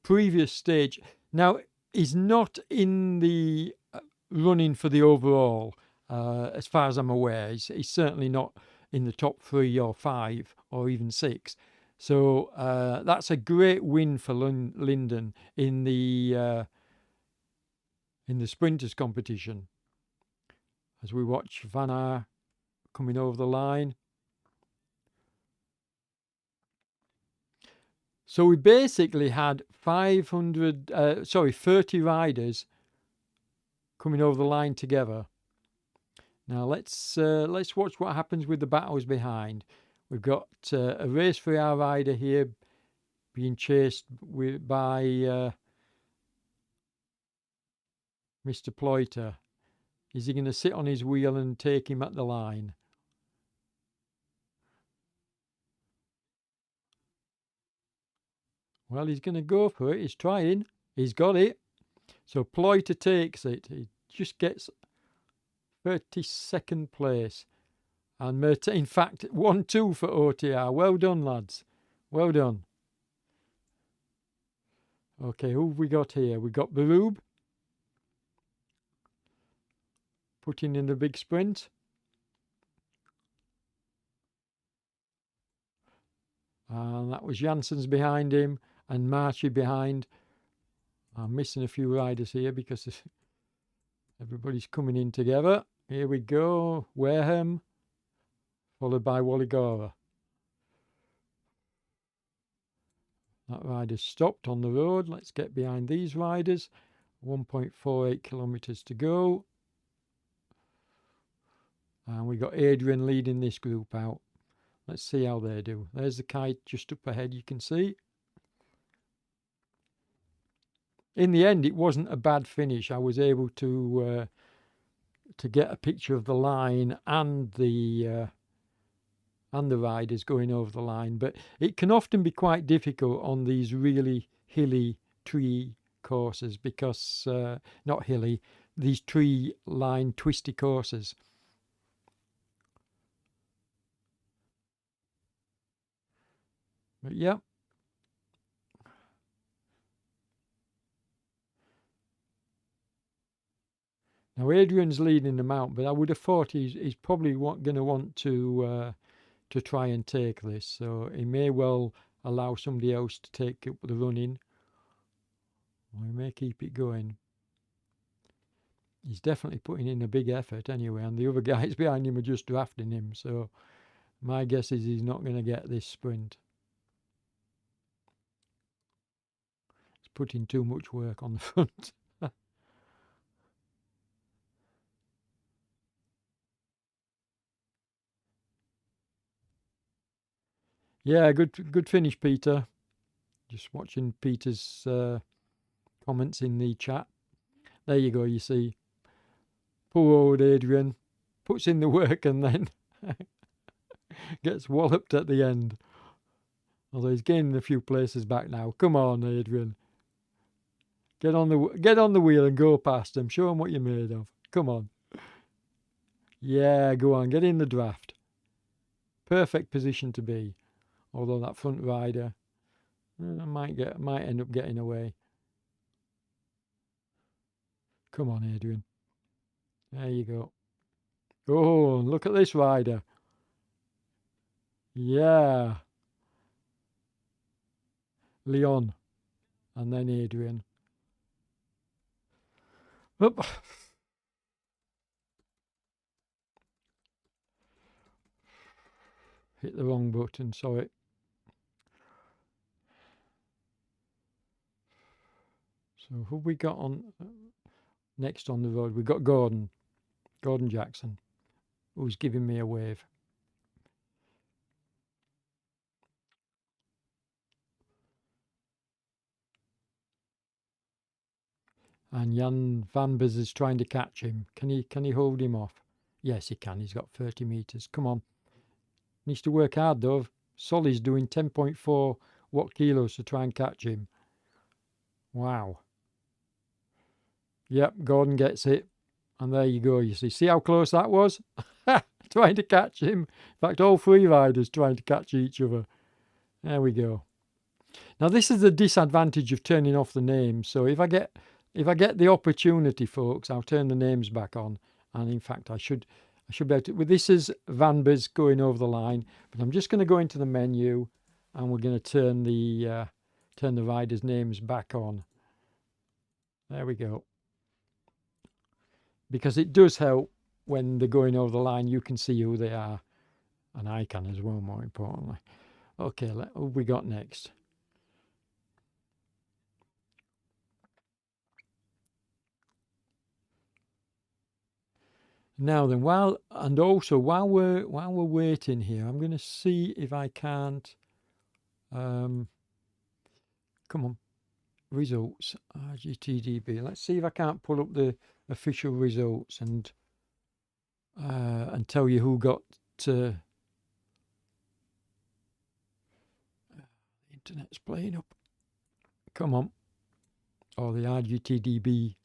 Speaker 1: previous stage. Now, he's not in the running for the overall, as far as I'm aware. He's certainly not in the top 3 or 5 or even 6. So that's a great win for Lyndon in the sprinters competition. As we watch Van Aert coming over the line. So we basically had 30 riders coming over the line together. Now let's watch what happens with the battles behind. We've got a race for our rider here being chased by Mr. Ploiter. Is he going to sit on his wheel and take him at the line? Well, he's going to go for it. He's trying. He's got it. So Ploiter takes it. He just gets 32nd place. And in fact, 1-2 for OTR. Well done, lads. Well done. Okay, who have we got here? We got Barub putting in the big sprint. And that was Janssens behind him and Marchi behind. I'm missing a few riders here because everybody's coming in together. Here we go. Wareham, followed by Walligora. That rider's stopped on the road. Let's get behind these riders. 1.48 kilometres to go. And we got Adrian leading this group out. Let's see how they do. There's the kite just up ahead, you can see. In the end, it wasn't a bad finish. I was able to get a picture of the line and the riders going over the line. But it can often be quite difficult on these really hilly tree courses because, not hilly, these tree line twisty courses. But yeah. Now Adrian's leading them out, but I would have thought he's probably going to want to to try and take this, so he may well allow somebody else to take up the running. Or he may keep it going. He's definitely putting in a big effort anyway, and the other guys behind him are just drafting him, so my guess is he's not going to get this sprint. He's putting too much work on the front. Yeah, good finish, Peter. Just watching Peter's comments in the chat. There you go, you see. Poor old Adrian puts in the work and then gets walloped at the end. Although he's gaining a few places back now. Come on, Adrian. Get on the wheel and go past him. Show him what you're made of. Come on. Yeah, go on. Get in the draft. Perfect position to be. Although that front rider might end up getting away. Come on, Adrian. There you go. Oh, look at this rider. Yeah. Leon. And then Adrian. Oop. Hit the wrong button, sorry. So who we got on next on the road? We got Gordon Jackson, who's giving me a wave. And Jan van Biz is trying to catch him. Can he hold him off? Yes, he can. He's got 30 meters. Come on. Needs to work hard though. Solly's doing 10.4 watt kilos to try and catch him. Wow. Yep, Gordon gets it. And there you go, you see how close that was? Trying to catch him. In fact, all three riders trying to catch each other. There we go. Now this is the disadvantage of turning off the names. So if I get the opportunity, folks, I'll turn the names back on. And in fact, I should be able to. Well, this is Van Biz going over the line, but I'm just going to go into the menu, and we're going to turn the riders' names back on. There we go. Because it does help when they're going over the line. You can see who they are, and I can as well. More importantly, okay. What have we got next? Now then, while we're waiting here, I'm going to see if I can't. Come on, results RGTDB. Let's see if I can't pull up the official results and tell you who got. The internet's playing up. Come on. Oh, the RGTDB.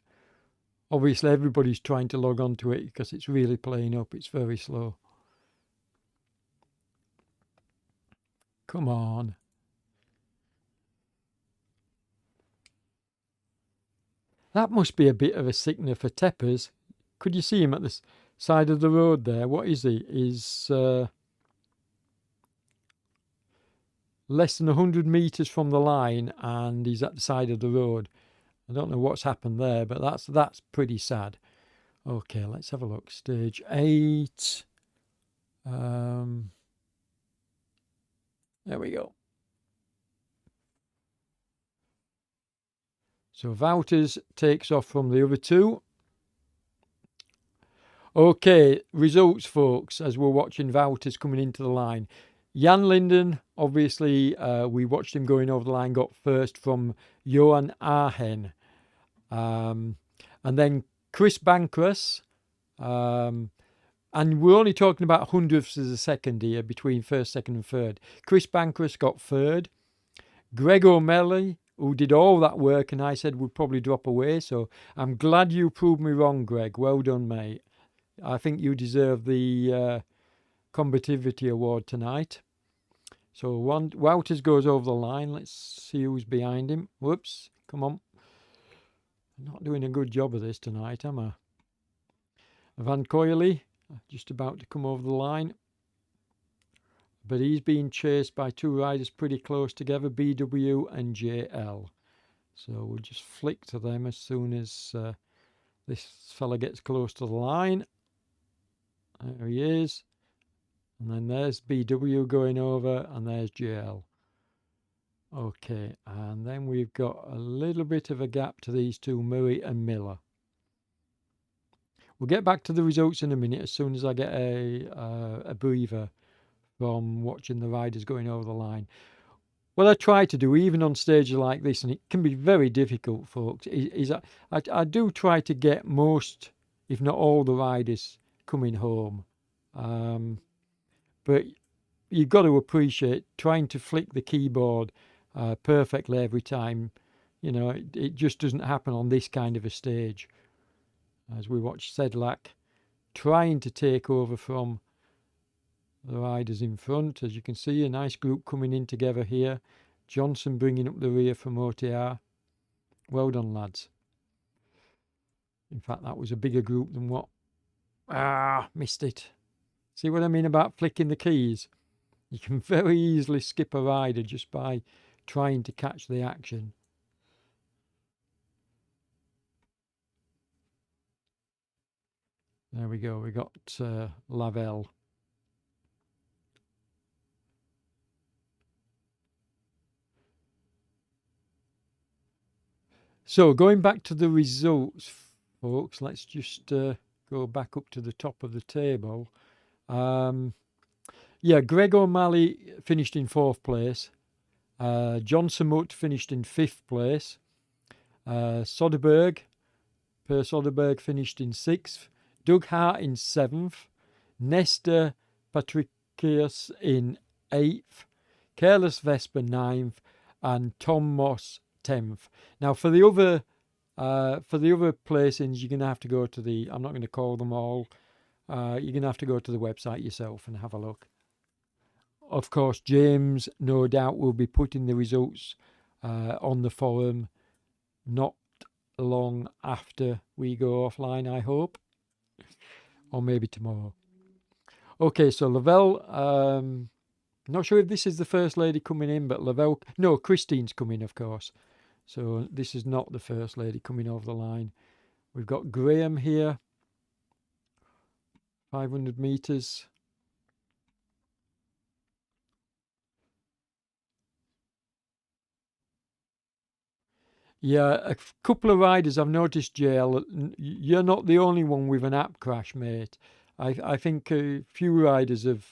Speaker 1: Obviously, everybody's trying to log on to it because it's really playing up. It's very slow. Come on. That must be a bit of a sickener for Teppers. Could you see him at the side of the road there? What is he? He's less than 100 metres from the line, and he's at the side of the road. I don't know what's happened there, but that's pretty sad. Okay, let's have a look. Stage 8. There we go. So Wouters takes off from the other two. Okay, results, folks, as we're watching Wouters coming into the line. Jan Linden, obviously, we watched him going over the line, got first from Johan Ahen. And then Chris Bancross, and we're only talking about hundredths of a second here between first, second and third. Chris Bancross got third. Greg O'Malley, who did all that work and I said would probably drop away, so I'm glad you proved me wrong, Greg. Well done, mate. I think you deserve the combativity award tonight. So Wouters goes over the line. Let's see who's behind him. Whoops, come on. I'm not doing a good job of this tonight, am I? Van Coyley, just about to come over the line. but he's being chased by two riders pretty close together, BW and JL. So we'll just flick to them as soon as this fella gets close to the line. There he is. And then there's BW going over, and there's JL. Okay, and then we've got a little bit of a gap to these two, Murray and Miller. We'll get back to the results in a minute as soon as I get a breather from watching the riders going over the line. What I try to do, even on stages like this, and it can be very difficult, folks, is I do try to get most, if not all, the riders coming home. But you've got to appreciate trying to flick the keyboard perfectly every time. You know, it just doesn't happen on this kind of a stage. As we watch Sedlak trying to take over from the riders in front. As you can see, a nice group coming in together here. Johnson bringing up the rear from OTR. Well done, lads. In fact, that was a bigger group than what... missed it. See what I mean about flicking the keys? You can very easily skip a rider just by trying to catch the action. There we go. We got Lavelle. So going back to the results, folks, let's just go back up to the top of the table. Yeah, Greg O'Malley finished in 4th place. John Samut finished in 5th place. Soderberg, Per Soderberg finished in 6th. Doug Hart in 7th. Nestor Patricius in 8th. Careless Vesper 9th. And Tom Moss 10th. Now for the other placings, you're going to have to go to the, I'm not going to call them all, you're going to have to go to the website yourself and have a look. Of course, James no doubt will be putting the results on the forum not long after we go offline, I hope, or maybe tomorrow. Okay, so Lavelle, not sure if this is the first lady coming in, but Lavelle, no, Christine's coming, of course. So this is not the first lady coming over the line. We've got Graham here, 500 metres. Yeah, a couple of riders I've noticed, JL, you're not the only one with an app crash, mate. I think a few riders have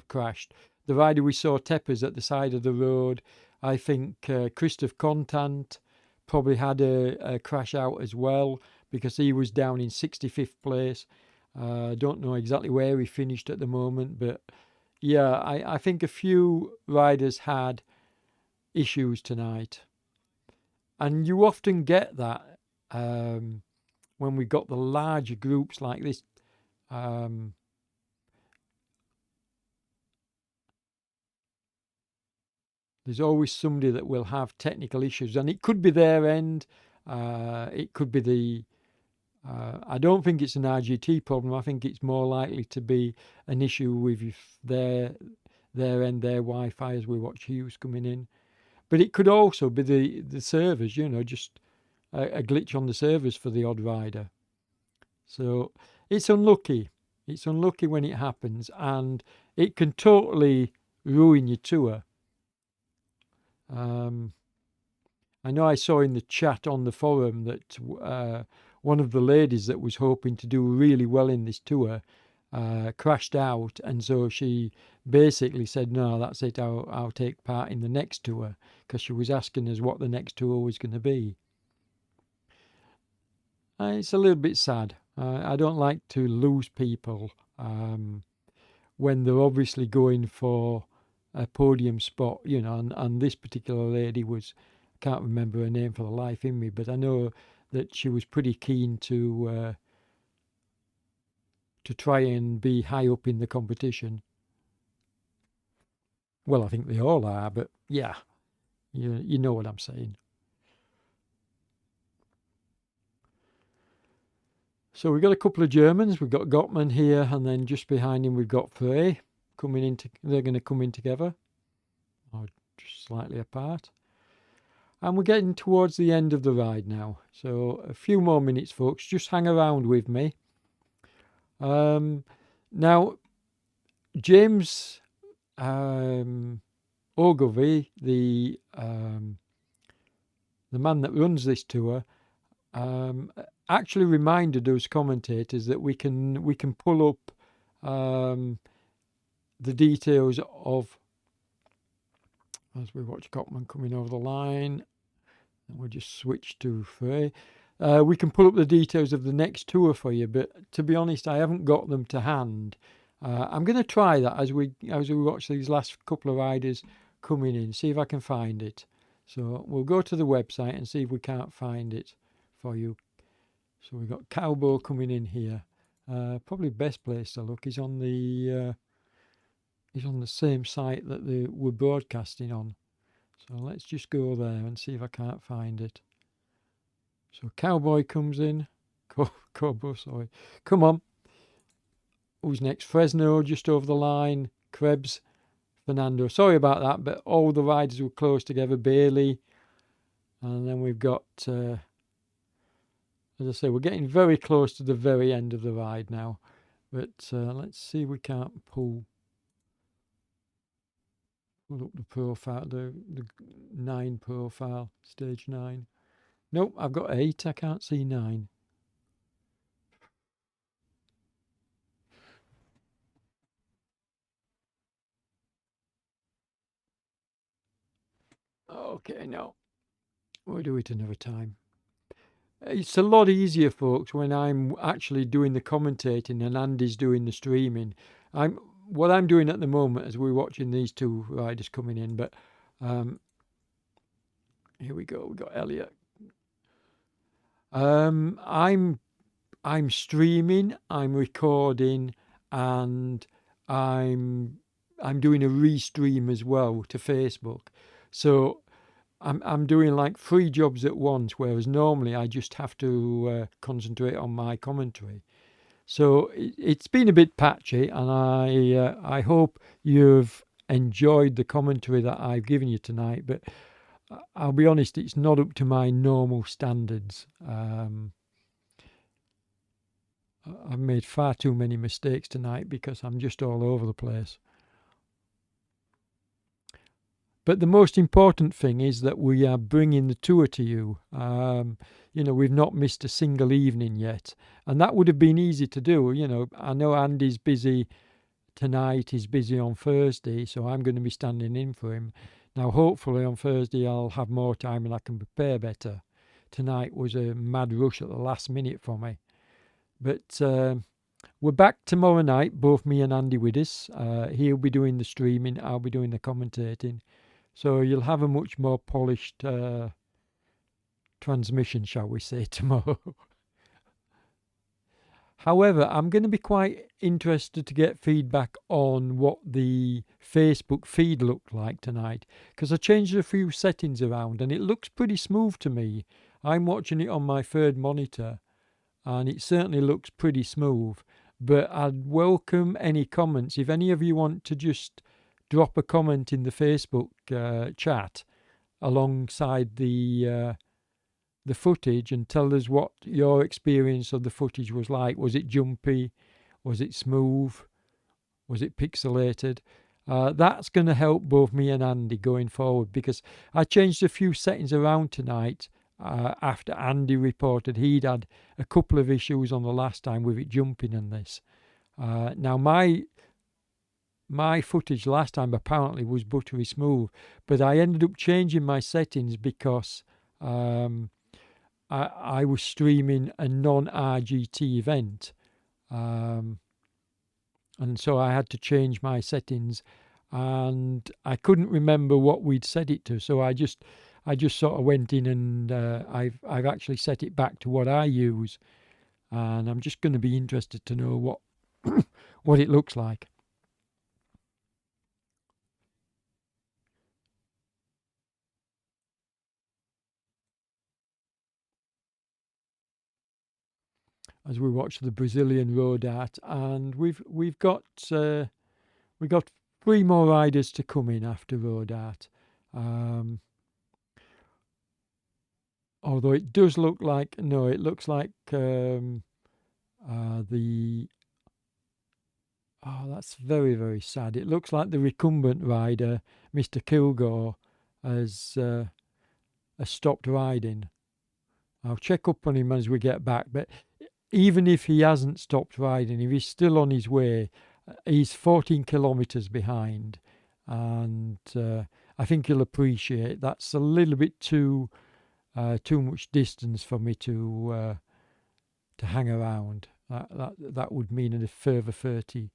Speaker 1: crashed. The rider we saw, Teppers, at the side of the road. I think Christophe Contant probably had a crash out as well because he was down in 65th place. Don't know exactly where he finished at the moment, but yeah, I think a few riders had issues tonight. And you often get that when we got the larger groups like this. There's always somebody that will have technical issues, and it could be their end. It could be the... I don't think it's an RGT problem. I think it's more likely to be an issue with their end, their Wi-Fi, as we watch Hughes coming in. But it could also be the servers, you know, just a glitch on the servers for the odd rider. So it's unlucky. It's unlucky when it happens, and it can totally ruin your tour. I know I saw in the chat on the forum that one of the ladies that was hoping to do really well in this tour crashed out, and so she basically said, no, that's it, I'll take part in the next tour, because she was asking us what the next tour was going to be. It's a little bit sad. I don't like to lose people when they're obviously going for a podium spot, you know, and this particular lady was, I can't remember her name for the life in me, but I know that she was pretty keen to try and be high up in the competition. Well, I think they all are, but yeah, you know what I'm saying. So we've got a couple of Germans. We've got Gottman here, and then just behind him we've got Frey. coming in. They're going to come in together, or just slightly apart. And we're getting towards the end of the ride now. So a few more minutes, folks. Just hang around with me. Now, James Ogilvy, the man that runs this tour, actually reminded us commentators that we can pull up the details of, as we watch Cockman coming over the line, and we'll just switch to Frey. We can pull up the details of the next tour for you, but to be honest, I haven't got them to hand. I'm going to try that as we watch these last couple of riders coming in, see if I can find it. So we'll go to the website and see if we can't find it for you. So we've got Cowboy coming in here. Probably best place to look is on the same site that we're broadcasting on. So let's just go there and see if I can't find it. So Cowboy comes in. Cowboy, sorry. Come on. Who's next? Fresno just over the line. Krebs, Fernando. Sorry about that, but all the riders were close together. Bailey. And then we've got, as I say, we're getting very close to the very end of the ride now. But let's see if we can't pull up the profile, the 9 profile, stage 9. Nope, I've got 8. I can't see 9. Okay, no. We'll do it another time. It's a lot easier, folks, when I'm actually doing the commentating and Andy's doing the streaming. What I'm doing at the moment as we're watching these two riders coming in, but here we go. We've got Elliot. I'm streaming, I'm recording, and I'm doing a restream as well to Facebook. So I'm doing like 3 jobs at once, whereas normally I just have to concentrate on my commentary. So it's been a bit patchy, and I hope you've enjoyed the commentary that I've given you tonight. But I'll be honest, it's not up to my normal standards. I've made far too many mistakes tonight because I'm just all over the place. But the most important thing is that we are bringing the tour to you. We've not missed a single evening yet. And that would have been easy to do. I know Andy's busy tonight, he's busy on Thursday, so I'm going to be standing in for him. Now, hopefully on Thursday I'll have more time and I can prepare better. Tonight was a mad rush at the last minute for me. But we're back tomorrow night, both me and Andy with us. He'll be doing the streaming, I'll be doing the commentating. So you'll have a much more polished transmission, shall we say, tomorrow. However, I'm going to be quite interested to get feedback on what the Facebook feed looked like tonight, because I changed a few settings around and it looks pretty smooth to me. I'm watching it on my third monitor and it certainly looks pretty smooth. But I'd welcome any comments. If any of you want to just drop a comment in the Facebook chat alongside the footage and tell us what your experience of the footage was like. Was it jumpy? Was it smooth? Was it pixelated? That's going to help both me and Andy going forward, because I changed a few settings around tonight after Andy reported he'd had a couple of issues on the last time with it jumping and this. Now my footage last time apparently was buttery smooth, but I ended up changing my settings because I was streaming a non-RGT event, and so I had to change my settings, and I couldn't remember what we'd set it to, so I just sort of went in and I've actually set it back to what I use, and I'm just going to be interested to know what what it looks like. As we watch the Brazilian road art, and we've got We got 3 more riders to come in after Road Art. Um, Although it does look like, no, it looks like the, oh, that's very, very sad. It looks like the recumbent rider, Mr. Kilgore, has stopped riding. I'll check up on him as we get back, but even if he hasn't stopped riding, if he's still on his way, he's 14 kilometres behind. And I think he'll appreciate that's a little bit too much distance for me to hang around. That would mean a further 30,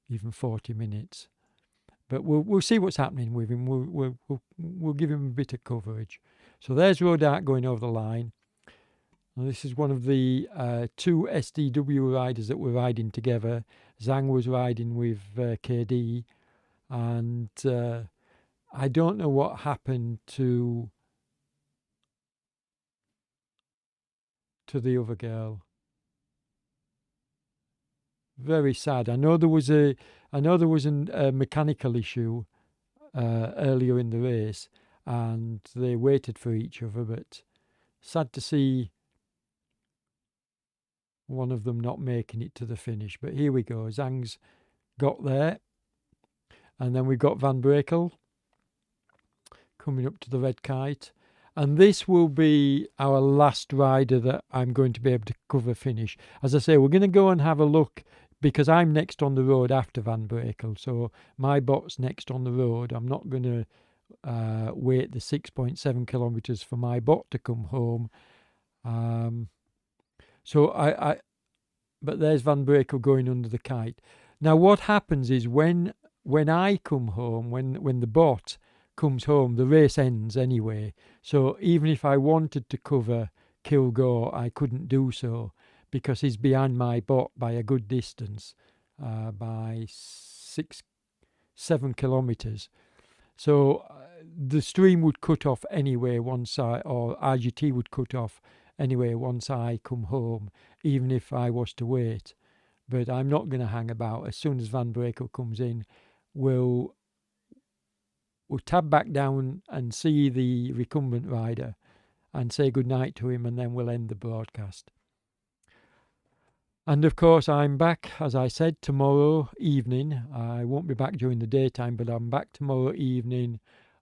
Speaker 1: even 40 minutes. But we'll see what's happening with him. We'll give him a bit of coverage. So there's Rodart going over the line. Now this is one of the 2 SDW riders that were riding together. Zhang was riding with KD, and I don't know what happened to the other girl. Very sad. I know there was a mechanical issue earlier in the race, and they waited for each other. But sad to see one of them not making it to the finish. But here we go. Zhang's got there, and then we've got Van Brekel coming up to the red kite. And this will be our last rider that I'm going to be able to cover finish. As I say, we're going to go and have a look because I'm next on the road after Van Brekel. So my bot's next on the road. I'm not going to wait the 6.7 kilometres for my bot to come home. But there's Van Brekel going under the kite. Now what happens is when I come home, when the bot comes home, the race ends anyway. So even if I wanted to cover Kilgore, I couldn't do so because he's behind my bot by a good distance, by 6-7 kilometres. So the stream would cut off anyway once or RGT would cut off anyway once I come home, even if I was to wait. But I'm not going to hang about. As soon as Van Brekel comes in, we'll tab back down and see the recumbent rider and say goodnight to him, and then we'll end the broadcast. And of course, I'm back, as I said, tomorrow evening. I won't be back during the daytime, but I'm back tomorrow evening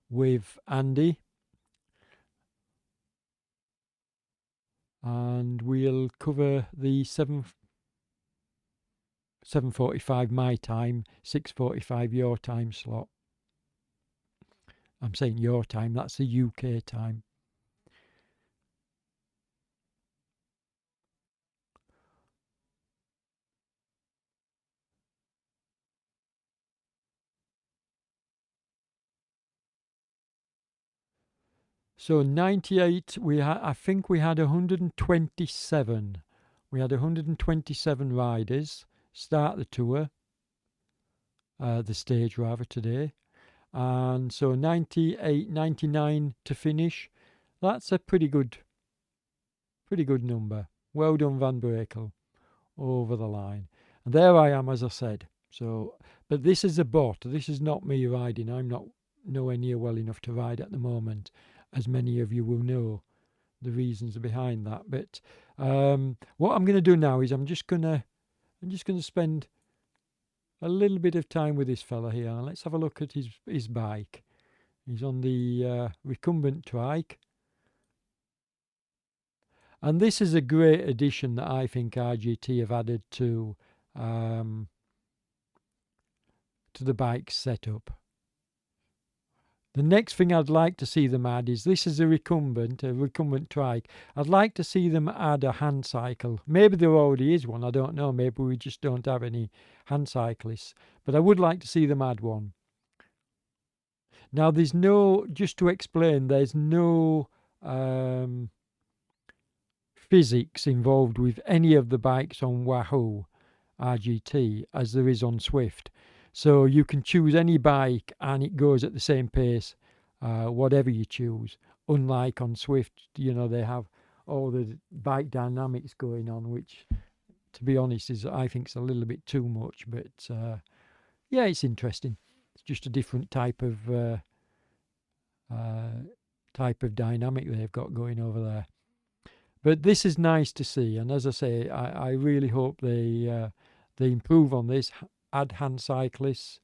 Speaker 1: with Andy. And we'll cover the 7:45 my time, 6:45 your time slot. I'm saying your time, that's the UK time. So 98, I think we had 127. We had 127 riders start the tour, the stage rather, today. And so 98, 99 to finish. That's a pretty good number. Well done, Van Brekel, over the line. And there I am, as I said. So, but this is a bot. This is not me riding. I'm not nowhere near well enough to ride at the moment, as many of you will know the reasons behind that. But what I'm going to do now is I'm just going to spend a little bit of time with this fella here. Let's have a look at his bike. He's on the recumbent trike. And this is a great addition that I think RGT have added to the bike setup. The next thing I'd like to see them add is, this is a recumbent trike. I'd like to see them add a hand cycle. Maybe there already is one, I don't know. Maybe we just don't have any hand cyclists. But I would like to see them add one. Now there's no, just to explain, there's no physics involved with any of the bikes on Wahoo RGT as there is on Swift. So you can choose any bike and it goes at the same pace, whatever you choose. Unlike on Swift, they have all the bike dynamics going on, which, to be honest, I think is a little bit too much. But Yeah, it's interesting. It's just a different uh, type of dynamic they've got going over there. But this is nice to see, and as I say, I really hope they improve on this. Add hand cyclists.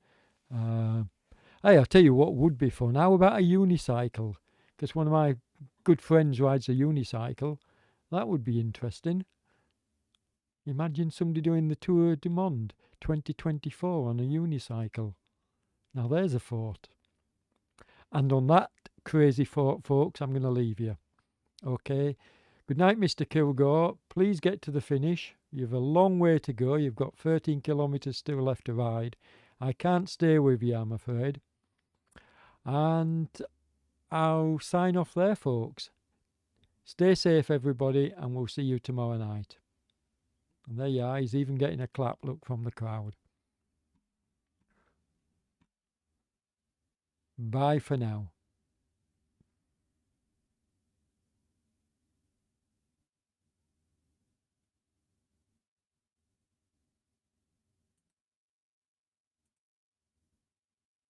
Speaker 1: Uh, hey, I'll tell you what would be fun. How about a unicycle? Because one of my good friends rides a unicycle. That would be interesting. Imagine somebody doing the Tour du Monde 2024 on a unicycle. Now there's a thought. And on that crazy thought, folks, I'm going to leave you. Okay. Good night, Mr. Kilgore. Please get to the finish. You've a long way to go. You've got 13 kilometres still left to ride. I can't stay with you, I'm afraid. And I'll sign off there, folks. Stay safe, everybody, and we'll see you tomorrow night. And there you are. He's even getting a clap, look, from the crowd. Bye for now.